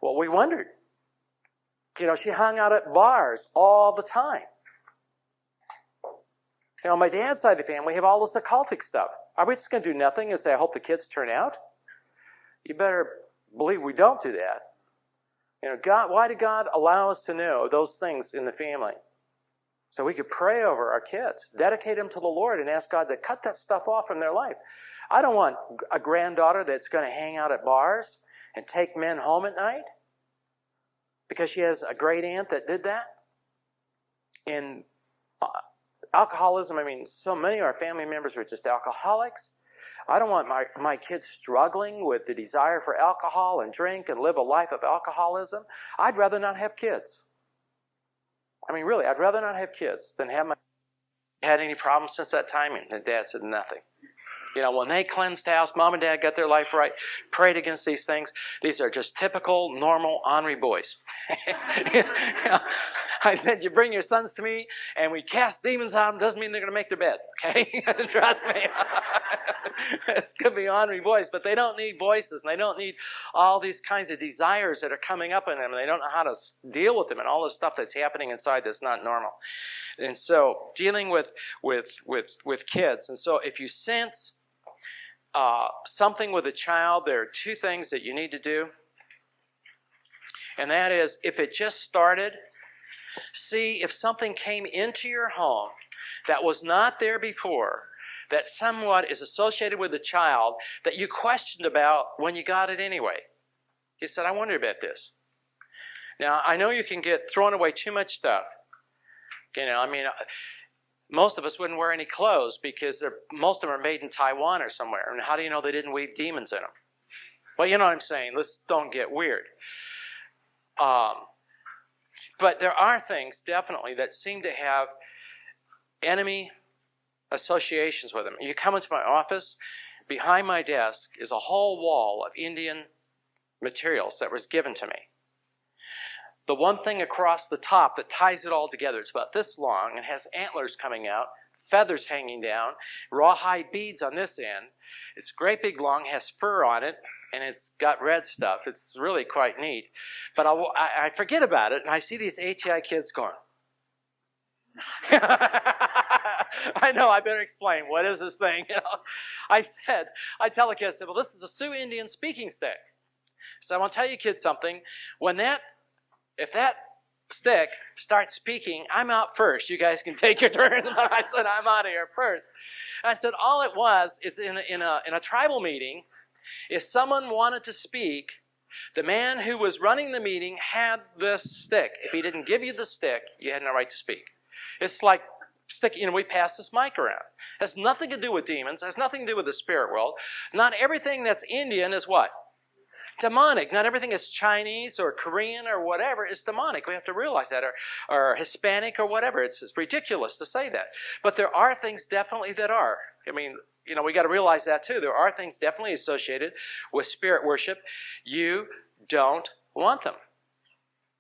well, we wondered. You know, she hung out at bars all the time. You know, on my dad's side of the family, we have all this occultic stuff. Are we just going to do nothing and say, I hope the kids turn out? You better believe we don't do that. You know, why did God allow us to know those things in the family? So we could pray over our kids, dedicate them to the Lord, and ask God to cut that stuff off from their life. I don't want a granddaughter that's going to hang out at bars and take men home at night because she has a great aunt that did that. In alcoholism, I mean, so many of our family members are just alcoholics. I don't want my kids struggling with the desire for alcohol and drink and live a life of alcoholism. I'd rather not have kids. I mean, really, I'd rather not have kids than have had any problems since that time. And Dad said nothing. You know, when they cleansed the house, Mom and Dad got their life right, prayed against these things. These are just typical, normal, ornery boys. You know, I said, you bring your sons to me, and we cast demons out of them. Doesn't mean they're going to make their bed, okay? Trust me. This could be ornery boys, but they don't need voices, and they don't need all these kinds of desires that are coming up in them, and they don't know how to deal with them and all this stuff that's happening inside that's not normal. And so, dealing with kids. And so, if you sense something with a child, there are two things that you need to do. And that is, if it just started, see if something came into your home that was not there before, that somewhat is associated with the child, that you questioned about when you got it anyway. You said, I wondered about this. Now, I know you can get thrown away too much stuff. You know, I mean, most of us wouldn't wear any clothes because most of them are made in Taiwan or somewhere. And how do you know they didn't weave demons in them? Well, you know what I'm saying. Let's don't get weird. But there are things, definitely, that seem to have enemy associations with them. You come into my office, behind my desk is a whole wall of Indian materials that was given to me. The one thing across the top that ties it all together, it's about this long and has antlers coming out, feathers hanging down, rawhide beads on this end. It's great big long, has fur on it, and it's got red stuff. It's really quite neat. But I forget about it, and I see these ATI kids going, I know, I better explain. What is this thing? You know, I tell the kids, I said, well, this is a Sioux Indian speaking stick. So I want to tell you kids something. If that stick starts speaking, I'm out first. You guys can take your turn. I said, I'm out of here first. And I said, all it was is in a tribal meeting, if someone wanted to speak, the man who was running the meeting had this stick. If he didn't give you the stick, you had no right to speak. It's like we pass this mic around. It has nothing to do with demons. It has nothing to do with the spirit world. Not everything that's Indian is what? Demonic. Not everything that's Chinese or Korean or whatever is demonic. We have to realize that. Or Hispanic or whatever. It's ridiculous to say that. But there are things definitely that are. I mean, we got to realize that too. There are things definitely associated with spirit worship. You don't want them.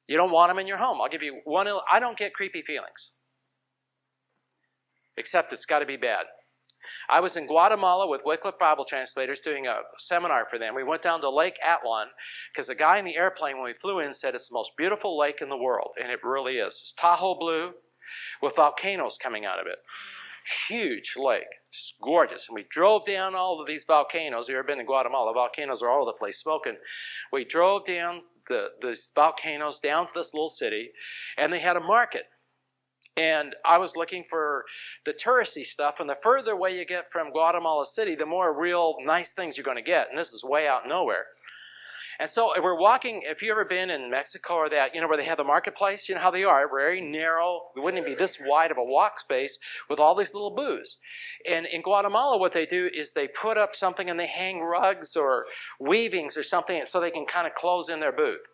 You don't want them in your home. I'll give you one. I don't get creepy feelings. Except it's got to be bad. I was in Guatemala with Wycliffe Bible translators doing a seminar for them. We went down to Lake Atlan because the guy in the airplane when we flew in said it's the most beautiful lake in the world, and it really is. It's Tahoe blue with volcanoes coming out of it. Huge lake, just gorgeous. And we drove down all of these volcanoes. You've ever been to Guatemala? Volcanoes are all over the place smoking. We drove down these volcanoes down to this little city, and they had a market. And I was looking for the touristy stuff, and the further away you get from Guatemala City, the more real nice things you're going to get. And this is way out nowhere. And so we're walking, if you've ever been in Mexico or that, where they have the marketplace, you know how they are, very narrow. It wouldn't even be this wide of a walk space with all these little booths. And in Guatemala, what they do is they put up something and they hang rugs or weavings or something so they can kind of close in their booth.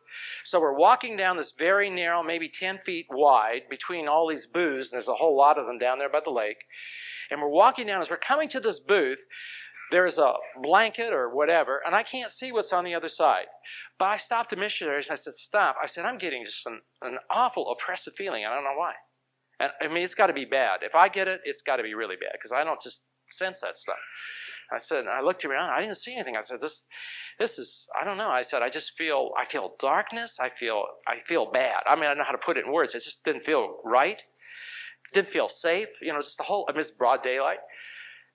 So we're walking down this very narrow, maybe 10 feet wide, between all these booths, and there's a whole lot of them down there by the lake. And we're walking down, as we're coming to this booth, there's a blanket or whatever, and I can't see what's on the other side. But I stopped the missionaries, and I said, stop. I said, I'm getting just an awful oppressive feeling. I don't know why. And I mean, it's got to be bad. If I get it, it's got to be really bad, because I don't just sense that stuff. I said, and I looked around, I didn't see anything. I said, this is, I don't know. I said, I feel darkness. I feel bad. I mean, I don't know how to put it in words. It just didn't feel right. It didn't feel safe. Just the whole, it's broad daylight.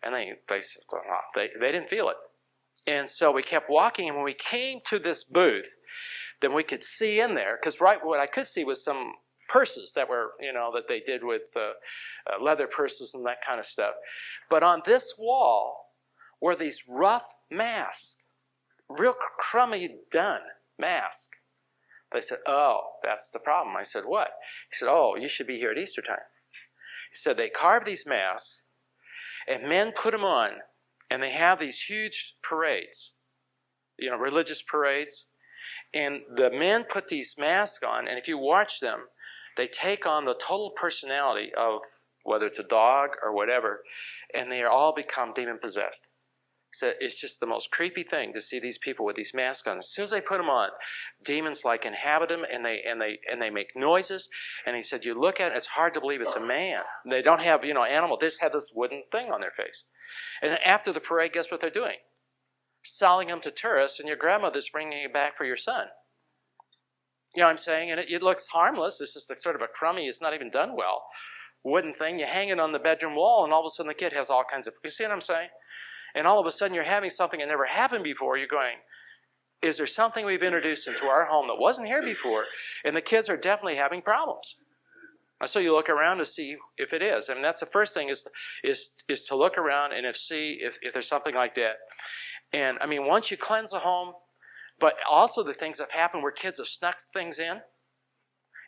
And they said, well, they didn't feel it. And so we kept walking, and when we came to this booth, then we could see in there, because what I could see was some purses that were, that they did with leather purses and that kind of stuff. But on this wall were these rough masks, real crummy done masks. They said, oh, that's the problem. I said, what? He said, oh, you should be here at Easter time. He said, they carve these masks, and men put them on, and they have these huge parades, religious parades. And the men put these masks on, and if you watch them, they take on the total personality of whether it's a dog or whatever, and they all become demon-possessed. So it's just the most creepy thing to see these people with these masks on. As soon as they put them on, demons inhabit them, and they make noises. And he said, you look at it, it's hard to believe it's a man. They don't have animal. They just have this wooden thing on their face. And then after the parade, guess what they're doing? Selling them to tourists, and your grandmother's bringing it back for your son. You know what I'm saying? And it looks harmless. It's just sort of a crummy. It's not even done well. Wooden thing. You hang it on the bedroom wall, and all of a sudden the kid has all kinds of. You see what I'm saying? And all of a sudden you're having something that never happened before. You're going, is there something we've introduced into our home that wasn't here before? And the kids are definitely having problems. And so you look around to see if it is. And that's the first thing is to look around and see if there's something like that. And I mean, once you cleanse the home, but also the things that have happened where kids have snuck things in.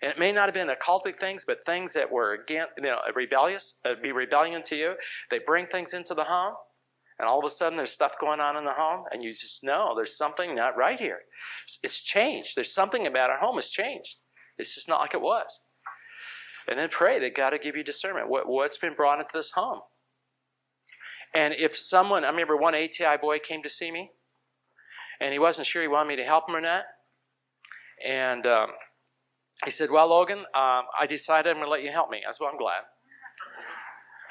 And it may not have been occultic things, but things that were, again, rebellious, be rebellion to you. They bring things into the home. And all of a sudden there's stuff going on in the home, and you just know there's something not right here. It's changed. There's something about our home has changed. It's just not like it was. And then pray that God will give you discernment. What's been brought into this home? And if someone, I remember one ATI boy came to see me, and he wasn't sure he wanted me to help him or not. And he said, well, Logan, I decided I'm going to let you help me. I said, well, I'm glad.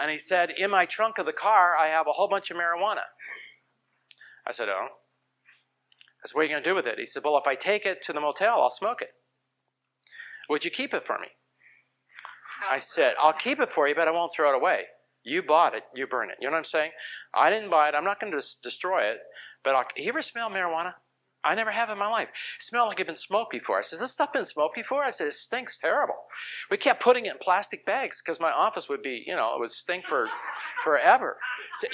And he said, in my trunk of the car, I have a whole bunch of marijuana. I said, oh. I said, what are you going to do with it? He said, well, if I take it to the motel, I'll smoke it. Would you keep it for me? I said, I'll keep it for you, but I won't throw it away. You bought it, you burn it. You know what I'm saying? I didn't buy it. I'm not going to destroy it. But you ever smell marijuana? I never have in my life. It smelled like it had been smoked before. I said, this stuff been smoked before? I said, it stinks terrible. We kept putting it in plastic bags because my office would be, it would stink for forever.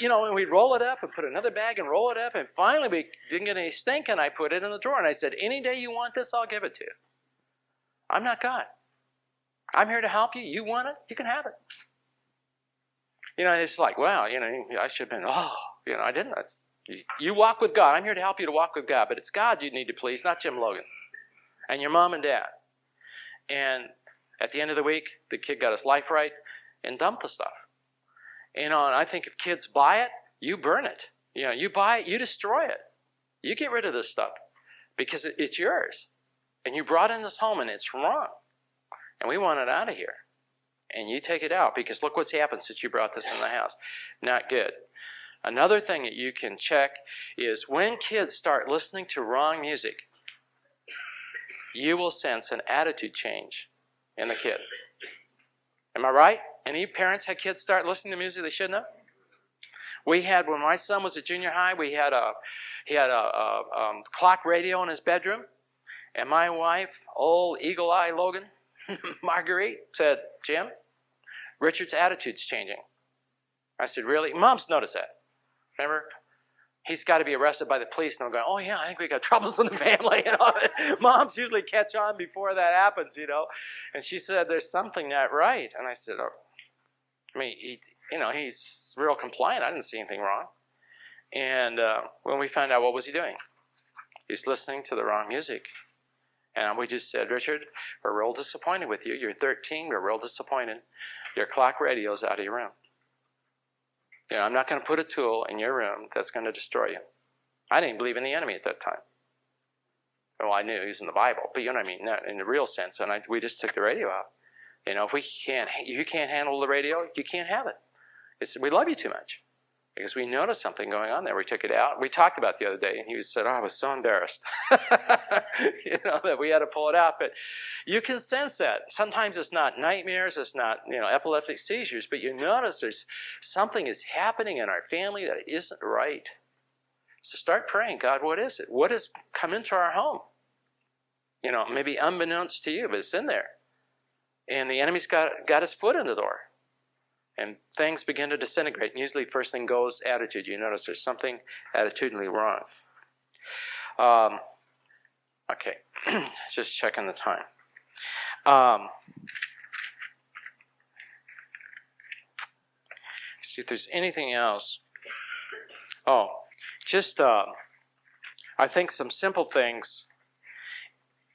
And we'd roll it up and put another bag and roll it up. And finally we didn't get any stink, and I put it in the drawer. And I said, any day you want this, I'll give it to you. I'm not God. I'm here to help you. You want it? You can have it. It's like, wow, I should have been, I didn't. You walk with God. I'm here to help you to walk with God. But it's God you need to please, not Jim Logan. And your mom and dad. And at the end of the week, the kid got his life right and dumped the stuff. And I think if kids buy it, you burn it. You buy it, you destroy it. You get rid of this stuff because it's yours. And you brought in this home and it's wrong. And we want it out of here. And you take it out because look what's happened since you brought this in the house. Not good. Another thing that you can check is when kids start listening to wrong music, you will sense an attitude change in the kid. Am I right? Any parents had kids start listening to music they shouldn't have? We had, when my son was at junior high, he had a clock radio in his bedroom. And my wife, old Eagle Eye Logan, Marguerite, said, Jim, Richard's attitude's changing. I said, really? Mom's noticed that. Remember? He's got to be arrested by the police. And I'm going, oh, yeah, I think we got troubles in the family. Moms usually catch on before that happens, And she said, there's something not right. And I said, he's real compliant. I didn't see anything wrong. And when we found out, what was he doing? He's listening to the wrong music. And we just said, Richard, we're real disappointed with you. You're 13. We're real disappointed. Your clock radio's out of your room. I'm not going to put a tool in your room that's going to destroy you. I didn't believe in the enemy at that time. Well, I knew he was in the Bible, but you know what I mean, not in the real sense. And we just took the radio out. If you can't handle the radio, you can't have it. We love you too much. Because we noticed something going on there. We took it out. We talked about it the other day, and he said, I was so embarrassed that we had to pull it out. But you can sense that. Sometimes it's not nightmares, it's not epileptic seizures, but you notice there's something is happening in our family that isn't right. So start praying, God, what is it? What has come into our home? Maybe unbeknownst to you, but it's in there. And the enemy's got his foot in the door. And things begin to disintegrate. And usually first thing goes attitude. You notice there's something attitudinally wrong. Okay, just checking the time. See if there's anything else. I think some simple things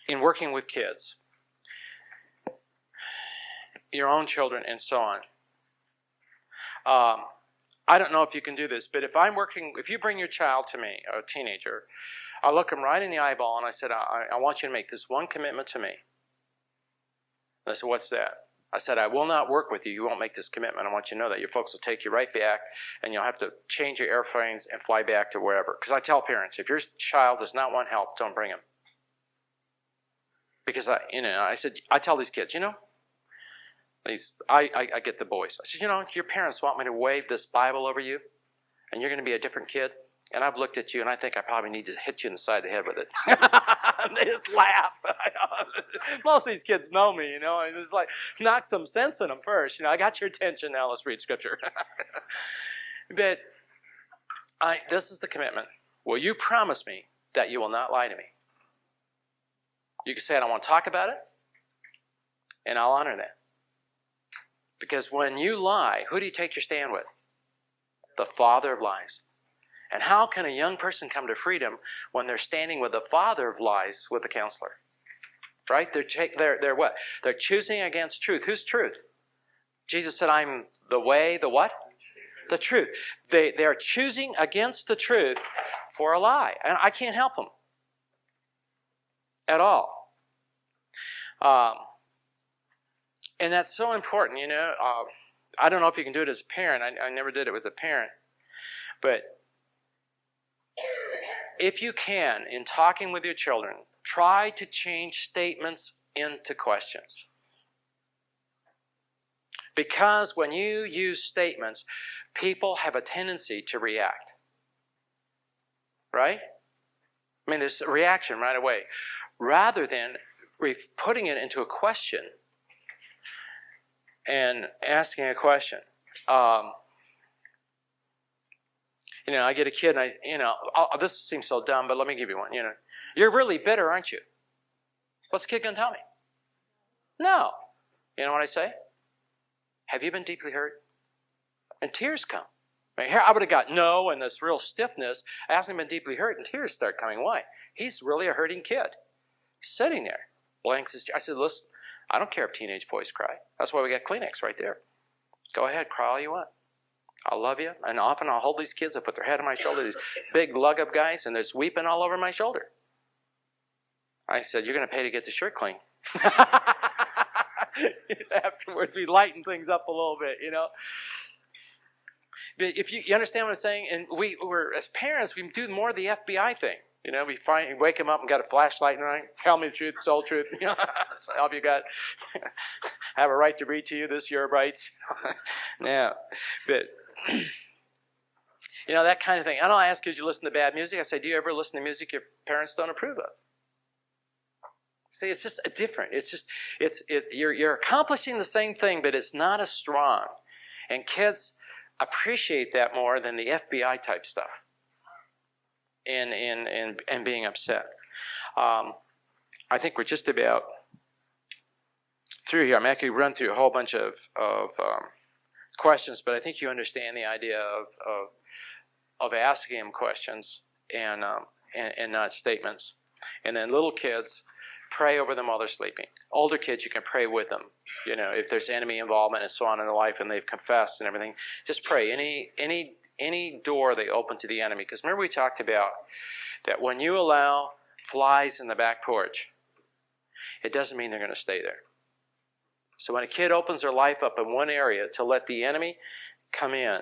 in working with kids, your own children, and so on. I don't know if you can do this, but if you bring your child to me, or a teenager, I look them right in the eyeball and I said, I want you to make this one commitment to me. And I said, what's that? I said, I will not work with you. You won't make this commitment. I want you to know that. Your folks will take you right back, and you'll have to change your airplanes and fly back to wherever. Because I tell parents, if your child does not want help, don't bring him. Because I tell these kids, I get the boys. I said, your parents want me to wave this Bible over you, and you're going to be a different kid. And I've looked at you, and I think I probably need to hit you in the side of the head with it. And they just laugh. Most of these kids know me, and it's like, knock some sense in them first. I got your attention, now let's read Scripture. But this is the commitment. Will you promise me that you will not lie to me? You can say, I don't want to talk about it, and I'll honor that. Because when you lie, who do you take your stand with? The father of lies. And how can a young person come to freedom when they're standing with the father of lies with the counselor? Right? They're what? They're choosing against truth. Who's truth? Jesus said, I'm the way, the what? The truth. They're choosing against the truth for a lie. And I can't help them at all. And that's so important, you know. I don't know if you can do it as a parent. I never did it with a parent. But if you can, in talking with your children, try to change statements into questions. Because when you use statements, people have a tendency to react. Right? I mean, there's a reaction right away. Rather than putting it into a question and asking a question. You know, I get a kid and this seems so dumb, but let me give you one. You know, you're really bitter, aren't you? What's the kid going to tell me? No. You know what I say? Have you been deeply hurt? And tears come. Right here, I would have got no and this real stiffness. I asked him been deeply hurt, and tears start coming. Why? He's really a hurting kid. He's sitting there, blanks his. I said, listen, I don't care if teenage boys cry. That's why we got Kleenex right there. Go ahead, cry all you want. I love you. And often I'll hold these kids, I put their head on my shoulder, these big lug-up guys, and they're weeping all over my shoulder. I said, you're going to pay to get the shirt clean. Afterwards, we lighten things up a little bit, you know. But if you understand what I'm saying, and we're as parents, we do more of the FBI thing. You know, we wake them up and got a flashlight in the night. Tell me the truth, the whole truth. You know, so help you God. Have a right to read to you. This your rights. Now, but you know that kind of thing. I don't ask you to listen to bad music. I say, do you ever listen to music your parents don't approve of? See, it's just different. It's just you're accomplishing the same thing, but it's not as strong. And kids appreciate that more than the FBI type stuff. And being upset. I think we're just about through here. I'm actually run through a whole bunch of questions, but I think you understand the idea of asking them questions and not statements. And then little kids, pray over them while they're sleeping. Older kids, you can pray with them. You know, if there's enemy involvement and so on in their life, and they've confessed and everything, just pray. Any door they open to the enemy. Because remember we talked about that when you allow flies in the back porch, it doesn't mean they're going to stay there. So when a kid opens their life up in one area to let the enemy come in,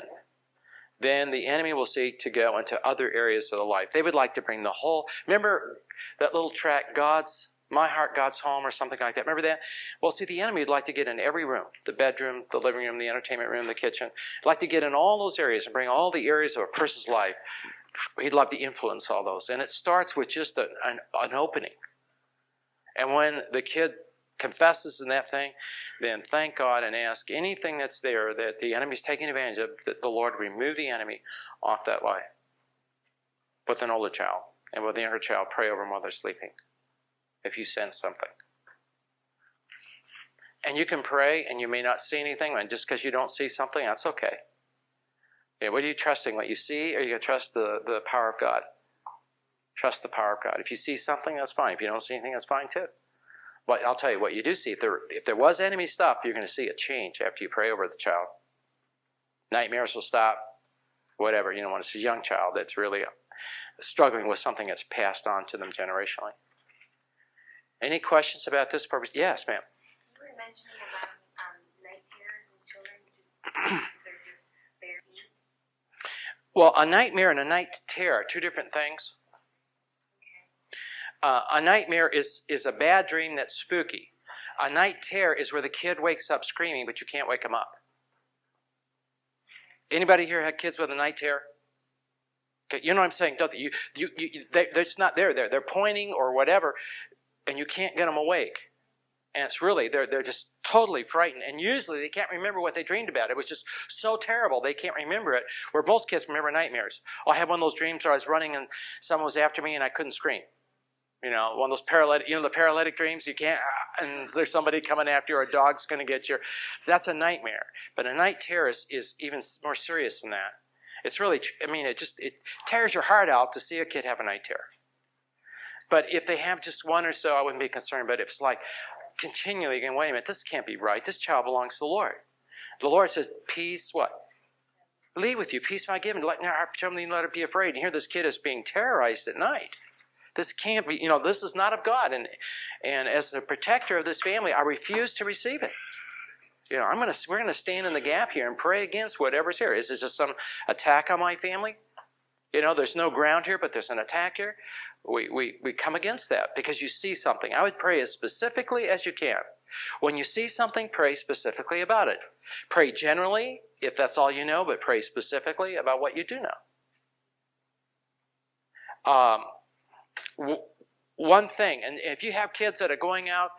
then the enemy will seek to go into other areas of the life. They would like to bring the whole... Remember that little track, My Heart, God's Home, or something like that. Remember that? Well, see, the enemy would like to get in every room. The bedroom, the living room, the entertainment room, the kitchen. He'd like to get in all those areas and bring all the areas of a person's life. He'd love to influence all those. And it starts with just an opening. And when the kid confesses in that thing, then thank God and ask anything that's there that the enemy's taking advantage of, that the Lord remove the enemy off that life. With an older child. And with the younger child, pray over them while they're sleeping. If you sense something. And you can pray and you may not see anything, and just because you don't see something, that's okay. Yeah, what are you trusting? What you see, or you going to trust the power of God? Trust the power of God. If you see something, that's fine. If you don't see anything, that's fine too. But I'll tell you what you do see. If there was enemy stuff, you're going to see a change after you pray over the child. Nightmares will stop. Whatever, when it's a young child that's really struggling with something that's passed on to them generationally. Any questions about this purpose? Yes, ma'am. You were mentioning about night terrors in children, they're just bare feet. Well, a nightmare and a night terror are two different things. Okay. A nightmare is a bad dream that's spooky. A night terror is where the kid wakes up screaming, but you can't wake him up. Anybody here had kids with a night terror? Okay, you know what I'm saying, don't they? They're just not there. They're pointing or whatever, and you can't get them awake. And it's really, they're just totally frightened. And usually they can't remember what they dreamed about. It was just so terrible they can't remember it, where most kids remember nightmares. Oh, I had one of those dreams where I was running and someone was after me and I couldn't scream. One of those paralytic, the paralytic dreams, you can't, and there's somebody coming after you or a dog's going to get you. That's a nightmare. But a night terror is even more serious than that. It's really, it tears your heart out to see a kid have a night terror. But if they have just one or so, I wouldn't be concerned. But if it's like continually again, wait a minute, this can't be right. This child belongs to the Lord. The Lord says, peace, what? Leave with you. Peace, my given. Let her be afraid. And here this kid is being terrorized at night. This can't be, this is not of God. And as the protector of this family, I refuse to receive it. We're going to stand in the gap here and pray against whatever's here. Is this just some attack on my family? There's no ground here, but there's an attack here. We come against that because you see something. I would pray as specifically as you can. When you see something, pray specifically about it. Pray generally, if that's all you know, but pray specifically about what you do know. One thing, and if you have kids that are going out,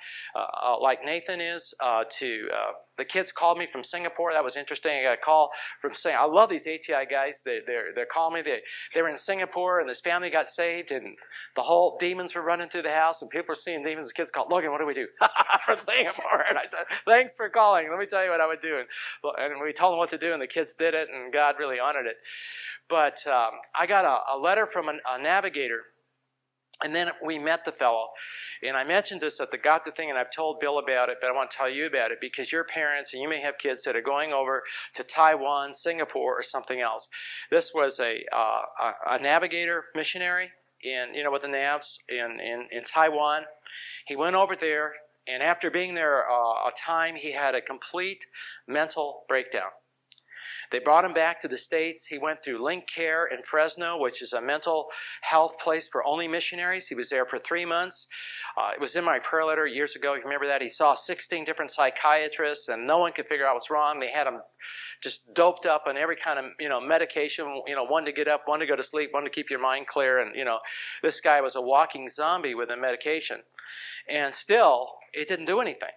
like Nathan is, the kids called me from Singapore. That was interesting. I got a call from Singapore. I love these ATI guys. They're calling me. They were in Singapore, and this family got saved, and the whole demons were running through the house, and people were seeing demons. The kids called, Logan, what do we do? From Singapore. And I said, thanks for calling. Let me tell you what I would do. And we told them what to do, and the kids did it, and God really honored it. But I got a letter from a navigator. And then we met the fellow, and I mentioned this at the Got the Thing, and I've told Bill about it, but I want to tell you about it because you're parents, and you may have kids that are going over to Taiwan, Singapore, or something else. This was a navigator missionary with the Navs in Taiwan. He went over there, and after being there a time, he had a complete mental breakdown. They brought him back to the States. He went through Link Care in Fresno, which is a mental health place for only missionaries. He was there for 3 months. It was in my prayer letter years ago. You remember that? He saw 16 different psychiatrists, and no one could figure out what's wrong. They had him just doped up on every kind of, medication, one to get up, one to go to sleep, one to keep your mind clear. And, this guy was a walking zombie with a medication. And still, it didn't do anything.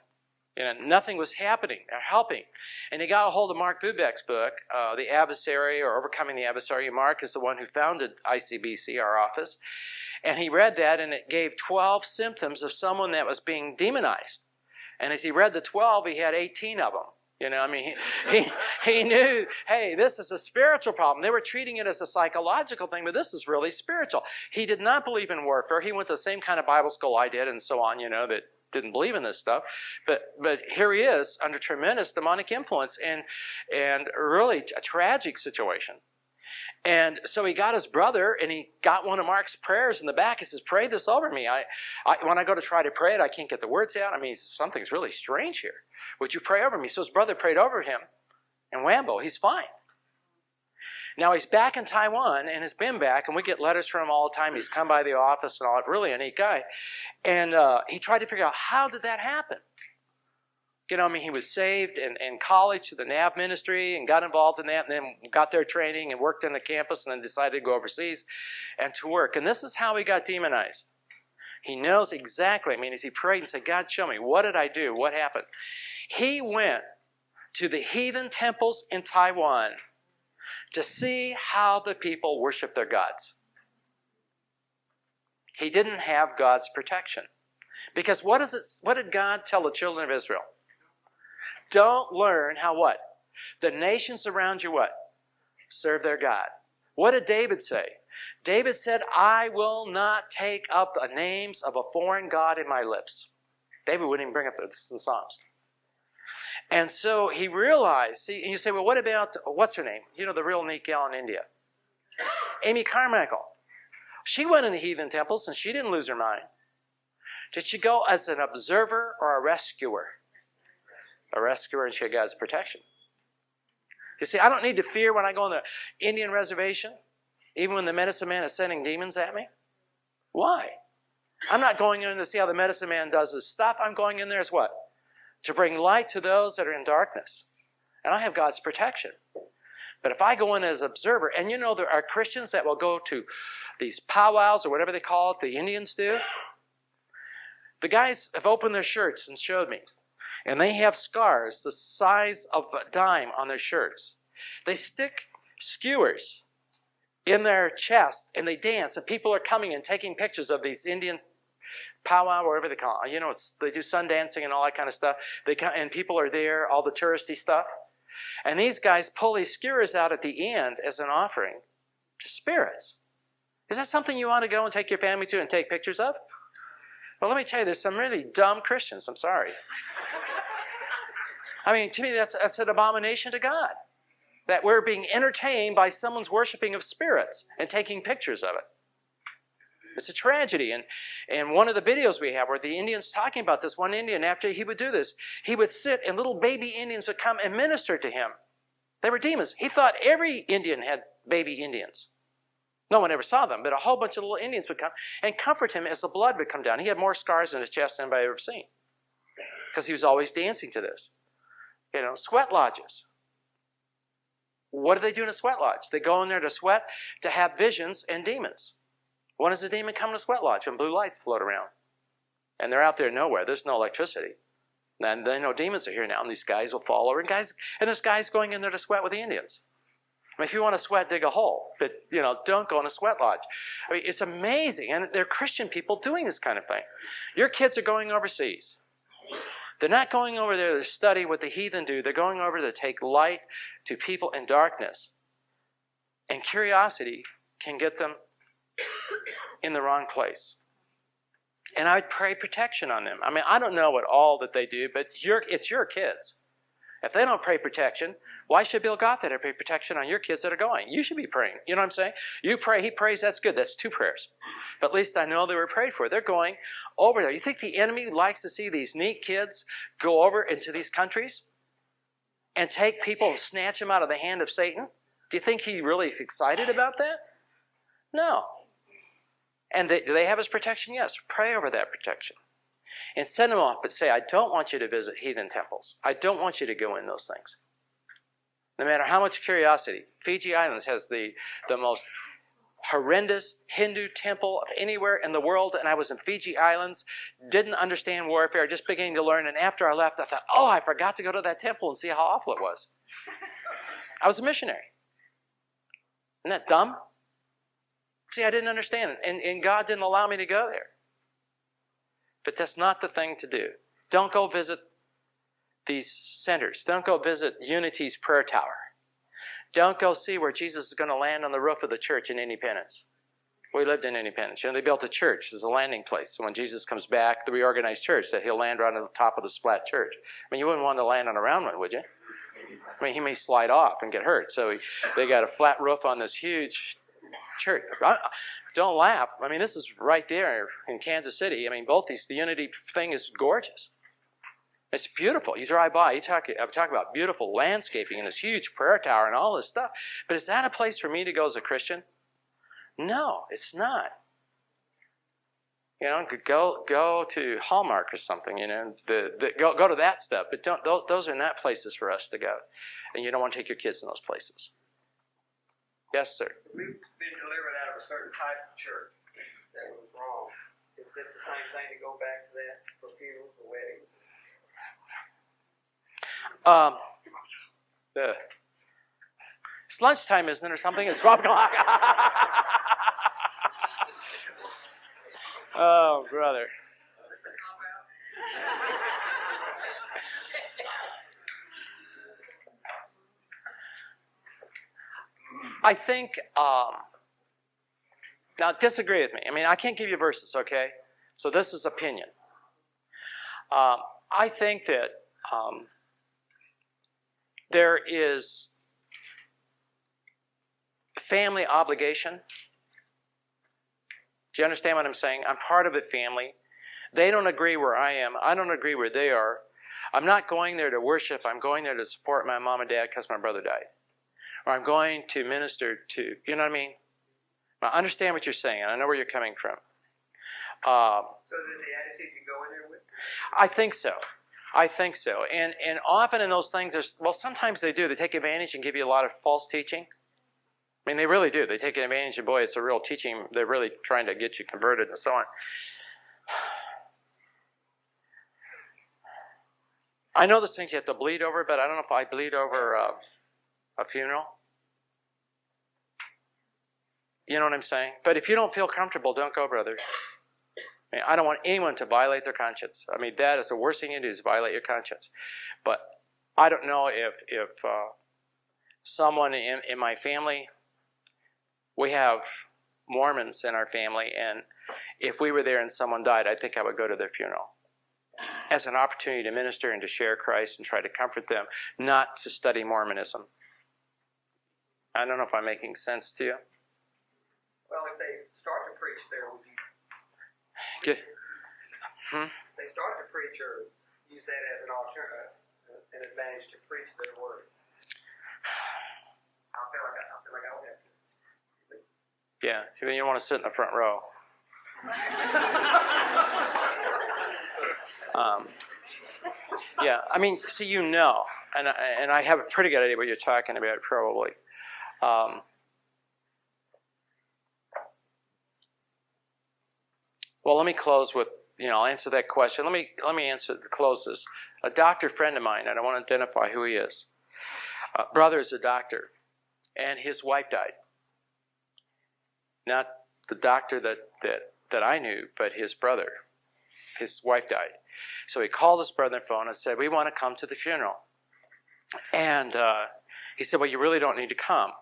Nothing was happening or helping. And he got a hold of Mark Bubeck's book, The Adversary or Overcoming the Adversary. Mark is the one who founded ICBC, our office. And he read that, and it gave 12 symptoms of someone that was being demonized. And as he read the 12, he had 18 of them. He knew, hey, this is a spiritual problem. They were treating it as a psychological thing, but this is really spiritual. He did not believe in warfare. He went to the same kind of Bible school I did and so on, that didn't believe in this stuff. But here he is under tremendous demonic influence and really a tragic situation. And so he got his brother, and he got one of Mark's prayers in the back. He says, pray this over me. When I go to try to pray it, I can't get the words out. Something's really strange here. Would you pray over me? So his brother prayed over him, and whambo, he's fine. Now he's back in Taiwan and has been back, and we get letters from him all the time. He's come by the office and all that. Really a neat guy. And he tried to figure out, how did that happen? He was saved in college to the NAV ministry and got involved in that, and then got their training and worked on the campus, and then decided to go overseas and to work. And this is how he got demonized. He knows exactly. As he prayed and said, God, show me. What did I do? What happened? He went to the heathen temples in Taiwan to see how the people worship their gods. He didn't have God's protection. Because what did God tell the children of Israel? Don't learn how what? The nations around you what? Serve their God. What did David say? David said, I will not take up the names of a foreign god in my lips. David wouldn't even bring up this in the Psalms. And so he realized, and you say, well, what about, what's her name? The real neat gal in India. Amy Carmichael. She went in the heathen temples, and she didn't lose her mind. Did she go as an observer or a rescuer? A rescuer, and she had God's protection. You see, I don't need to fear when I go on the Indian reservation, even when the medicine man is sending demons at me. Why? I'm not going in to see how the medicine man does his stuff. I'm going in there as what? To bring light to those that are in darkness. And I have God's protection. But if I go in as observer, and there are Christians that will go to these powwows or whatever they call it, the Indians do. The guys have opened their shirts and showed me. And they have scars the size of a dime on their shirts. They stick skewers in their chest, and they dance, and people are coming and taking pictures of these Indian powwow, or whatever they call it. They do sun dancing and all that kind of stuff. And people are there, all the touristy stuff. And these guys pull these skewers out at the end as an offering to spirits. Is that something you want to go and take your family to and take pictures of? Well, let me tell you, there's some really dumb Christians. I'm sorry. I mean, to me, that's an abomination to God. That we're being entertained by someone's worshiping of spirits and taking pictures of it. It's a tragedy. And one of the videos we have where the Indians talking about this, one Indian, after he would do this, he would sit and little baby Indians would come and minister to him. They were demons. He thought every Indian had baby Indians. No one ever saw them, but a whole bunch of little Indians would come and comfort him as the blood would come down. He had more scars on his chest than anybody ever seen because he was always dancing to this. Sweat lodges. What do they do in a sweat lodge? They go in there to sweat, to have visions and demons. When does a demon come to a sweat lodge? When blue lights float around. And they're out there nowhere. There's no electricity. And they know demons are here now, and these guys will fall over. And there's guys going in there to sweat with the Indians. I mean, if you want to sweat, dig a hole. But, don't go in a sweat lodge. I mean, it's amazing. And they're Christian people doing this kind of thing. Your kids are going overseas. They're not going over there to study what the heathen do. They're going over to take light to people in darkness. And curiosity can get them in the wrong place. And I would pray protection on them. I mean, I don't know what all that they do, but it's your kids. If they don't pray protection, why should Bill Gothard pray protection on your kids that are going? You should be praying. You know what I'm saying? You pray, he prays, that's good. That's 2 prayers. But at least I know they were prayed for. They're going over there. You think the enemy likes to see these neat kids go over into these countries and take people and snatch them out of the hand of Satan? Do you think he really is excited about that? No. And do they have his protection? Yes. Pray over that protection. And send them off, but say, I don't want you to visit heathen temples. I don't want you to go in those things. No matter how much curiosity. Fiji Islands has the most horrendous Hindu temple of anywhere in the world, and I was in Fiji Islands, didn't understand warfare, just beginning to learn, and after I left, I thought, I forgot to go to that temple and see how awful it was. I was a missionary. Isn't that dumb? See, I didn't understand, and God didn't allow me to go there. But that's not the thing to do. Don't go visit these centers. Don't go visit Unity's prayer tower. Don't go see where Jesus is going to land on the roof of the church in Independence. We lived in Independence. They built a church as a landing place. So when Jesus comes back, the reorganized church, that he'll land right on the top of this flat church. I mean, you wouldn't want to land on a round one, would you? I mean, he may slide off and get hurt. So they got a flat roof on this huge church. Don't laugh. I mean, this is right there in Kansas City. I mean, the Unity thing is gorgeous. It's beautiful. You drive by, I'm talking about beautiful landscaping and this huge prayer tower and all this stuff. But is that a place for me to go as a Christian? No, it's not. Go to Hallmark or something. Go to that stuff. But those are not places for us to go. And you don't want to take your kids in those places. Yes, sir. We've been delivered out of a certain type of church that was wrong. Is it the same thing to go back to that for funerals or weddings? It's lunchtime, isn't it, or something? It's 12 o'clock. Oh, brother. I think, now disagree with me. I mean, I can't give you verses, okay? So this is opinion. I think that there is family obligation. Do you understand what I'm saying? I'm part of a family. They don't agree where I am. I don't agree where they are. I'm not going there to worship. I'm going there to support my mom and dad because my brother died. Or I'm going to minister to, you know what I mean? I understand what you're saying, and I know where you're coming from. So is it the attitude you go in there with? I think so. And often in those things, sometimes they do. They take advantage and give you a lot of false teaching. I mean, they really do. They take advantage, and boy, it's a real teaching. They're really trying to get you converted and so on. I know there's things you have to bleed over, but I don't know if I bleed over a funeral. You know what I'm saying? But if you don't feel comfortable, don't go, brother. I mean, I don't want anyone to violate their conscience. I mean, that is the worst thing you do is violate your conscience. But I don't know if someone in my family, we have Mormons in our family, and if we were there and someone died, I think I would go to their funeral as an opportunity to minister and to share Christ and try to comfort them, not to study Mormonism. I don't know if I'm making sense to you. Well, if they start to preach there, would you? Get, If they start to preach or use that as an alternative, an advantage to preach their word. I feel like I would have to. Yeah, you don't want to sit in the front row. Yeah, I mean, see, you know, and I have a pretty good idea what you're talking about, probably. Well, let me close with, I'll answer that question. Let me close this. A doctor friend of mine, and I want to identify who he is. Brother is a doctor, and his wife died. Not the doctor that I knew, but his brother. His wife died. So he called his brother on the phone and said, "We want to come to the funeral." And he said, "Well, you really don't need to come."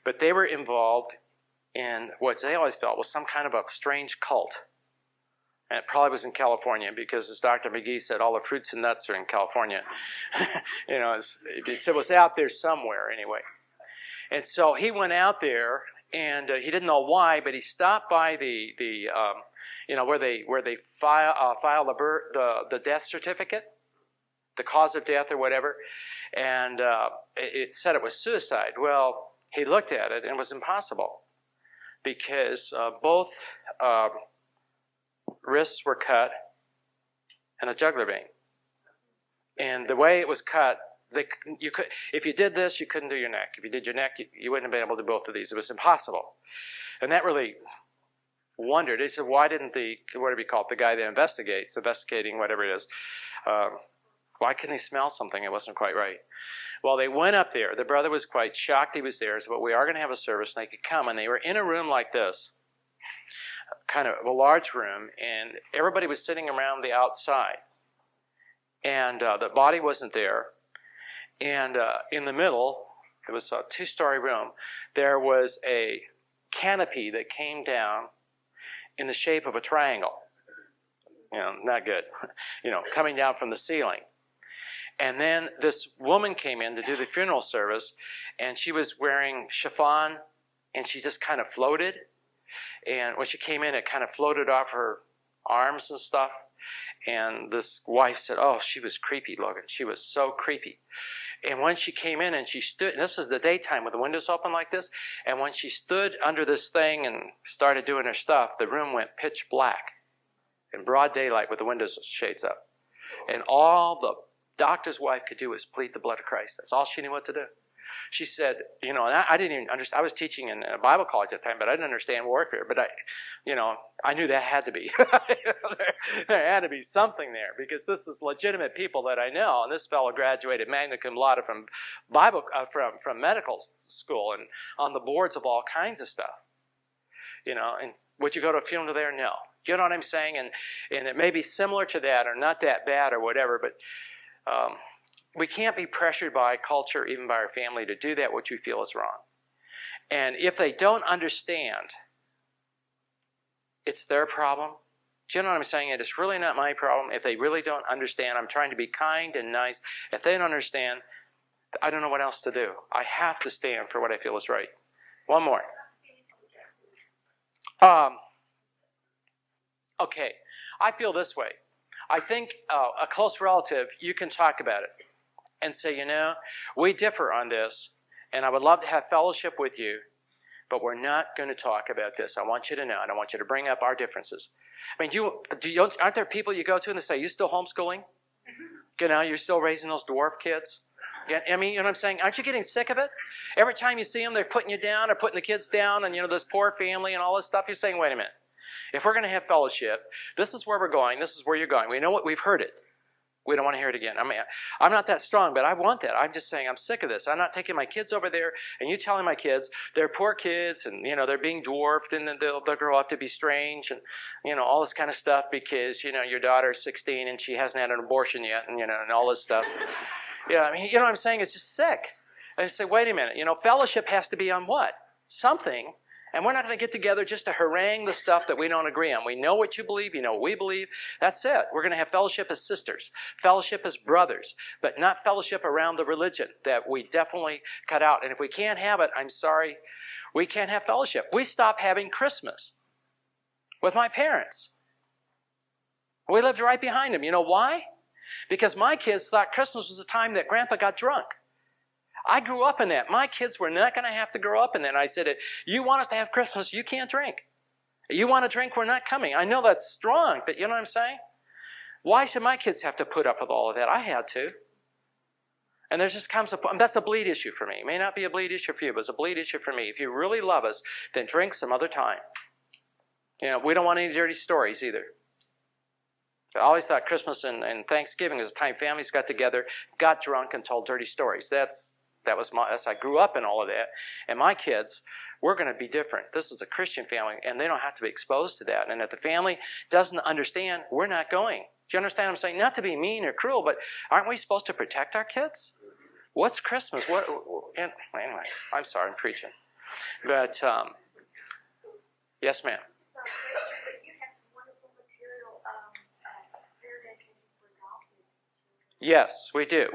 But they were involved in what they always felt was some kind of a strange cult. And it probably was in California, because as Dr. McGee said, all the fruits and nuts are in California. It was out there somewhere anyway. And so he went out there, and he didn't know why, but he stopped by the where they file the death certificate, the cause of death or whatever, and it said it was suicide. Well, he looked at it and it was impossible, because both wrists were cut and a jugular vein. And the way it was cut, if you did this, you couldn't do your neck. If you did your neck, you wouldn't have been able to do both of these. It was impossible. And that really wondered. He said, why didn't the guy that investigating whatever it is, why couldn't he smell something? It wasn't quite right. Well, they went up there. The brother was quite shocked he was there. So, but we are going to have a service, and they could come. And they were in a room like this, kind of a large room, and everybody was sitting around the outside. And the body wasn't there. And in the middle, it was a 2-story room, there was a canopy that came down in the shape of a triangle. Not good. Coming down from the ceiling. And then this woman came in to do the funeral service, and she was wearing chiffon, and she just kind of floated. And when she came in, it kind of floated off her arms and stuff. And this wife said, "Oh, she was creepy, Logan. She was so creepy." And when she came in and she stood, and this was the daytime with the windows open like this, and when she stood under this thing and started doing her stuff, the room went pitch black in broad daylight with the windows shades up. And all the doctor's wife could do was plead the blood of Christ. That's all she knew what to do. She said, and I didn't even understand. I was teaching in a Bible college at the time, but I didn't understand warfare. But I knew that had to be. There had to be something there, because this is legitimate people that I know. And this fellow graduated magna cum laude from from medical school and on the boards of all kinds of stuff. And would you go to a funeral there? No. You know what I'm saying? And it may be similar to that, or not that bad, or whatever, but we can't be pressured by culture, even by our family, to do that which we feel is wrong. And if they don't understand, it's their problem. Do you know what I'm saying? It's really not my problem. If they really don't understand, I'm trying to be kind and nice. If they don't understand, I don't know what else to do. I have to stand for what I feel is right. One more. Okay. I feel this way. I think a close relative, you can talk about it and say, we differ on this, and I would love to have fellowship with you, but we're not going to talk about this. I want you to know, and I want you to bring up our differences. I mean, aren't there people you go to and they say, "You still homeschooling? You're still raising those dwarf kids?" Yeah, I mean, you know what I'm saying? Aren't you getting sick of it? Every time you see them, they're putting you down or putting the kids down, and this poor family and all this stuff. You're saying, wait a minute. If we're going to have fellowship, this is where we're going. This is where you're going. We know what we've heard it. We don't want to hear it again. I mean, I'm not that strong, but I want that. I'm just saying I'm sick of this. I'm not taking my kids over there and you telling my kids they're poor kids and, they're being dwarfed and then they'll grow up to be strange and, all this kind of stuff because, your daughter's 16 and she hasn't had an abortion yet and, and all this stuff. I mean, you know what I'm saying? It's just sick. I say, wait a minute, fellowship has to be on what? Something. And we're not going to get together just to harangue the stuff that we don't agree on. We know what you believe, you know what we believe. That's it. We're going to have fellowship as sisters, fellowship as brothers, but not fellowship around the religion that we definitely cut out. And if we can't have it, I'm sorry, we can't have fellowship. We stopped having Christmas with my parents. We lived right behind them. You know why? Because my kids thought Christmas was the time that Grandpa got drunk. I grew up in that. My kids were not going to have to grow up in that. And I said, you want us to have Christmas, you can't drink. You want to drink, we're not coming. I know that's strong, but you know what I'm saying? Why should my kids have to put up with all of that? I had to. And there just comes a point, that's a bleed issue for me. It may not be a bleed issue for you, but it's a bleed issue for me. If you really love us, then drink some other time. We don't want any dirty stories either. I always thought Christmas and Thanksgiving was a time families got together, got drunk, and told dirty stories. I grew up in all of that. And my kids, we're going to be different. This is a Christian family, and they don't have to be exposed to that. And if the family doesn't understand, we're not going. Do you understand what I'm saying? Not to be mean or cruel, but aren't we supposed to protect our kids? What's Christmas? Anyway, I'm sorry, I'm preaching. But, yes, ma'am. Yes, we do.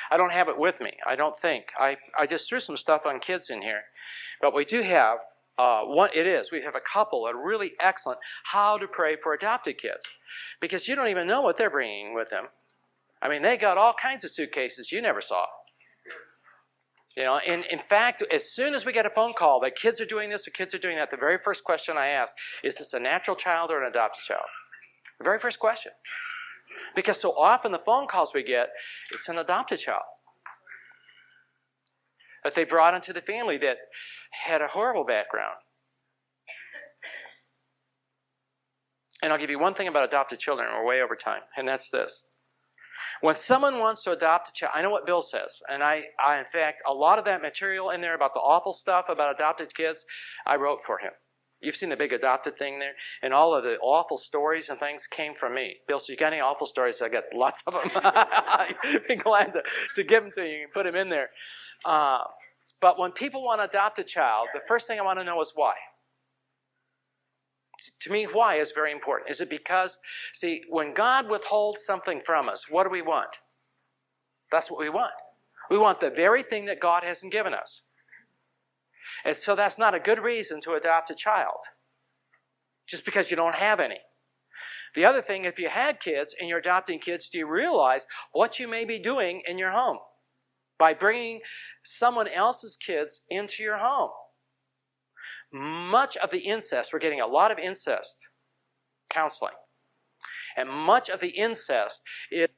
I don't have it with me. I don't think. I just threw some stuff on kids in here. But we do have, we have a couple that are really excellent how to pray for adopted kids. Because you don't even know what they're bringing with them. I mean, they got all kinds of suitcases you never saw. In fact, as soon as we get a phone call that kids are doing this or kids are doing that, the very first question I ask, is this a natural child or an adopted child? The very first question. Because so often the phone calls we get, it's an adopted child that they brought into the family that had a horrible background. And I'll give you one thing about adopted children, we're way over time, and that's this. When someone wants to adopt a child, I know what Bill says, and I in fact, a lot of that material in there about the awful stuff about adopted kids, I wrote for him. You've seen the big adopted thing there, and all of the awful stories and things came from me. Bill, so you got any awful stories? I got lots of them. I'd be glad to give them to you. You can put them in there. But when people want to adopt a child, the first thing I want to know is why. To me, why is very important. Is it because, when God withholds something from us, what do we want? That's what we want. We want the very thing that God hasn't given us. And so that's not a good reason to adopt a child, just because you don't have any. The other thing, if you had kids and you're adopting kids, do you realize what you may be doing in your home by bringing someone else's kids into your home? Much of the incest, we're getting a lot of incest counseling, and much of the incest is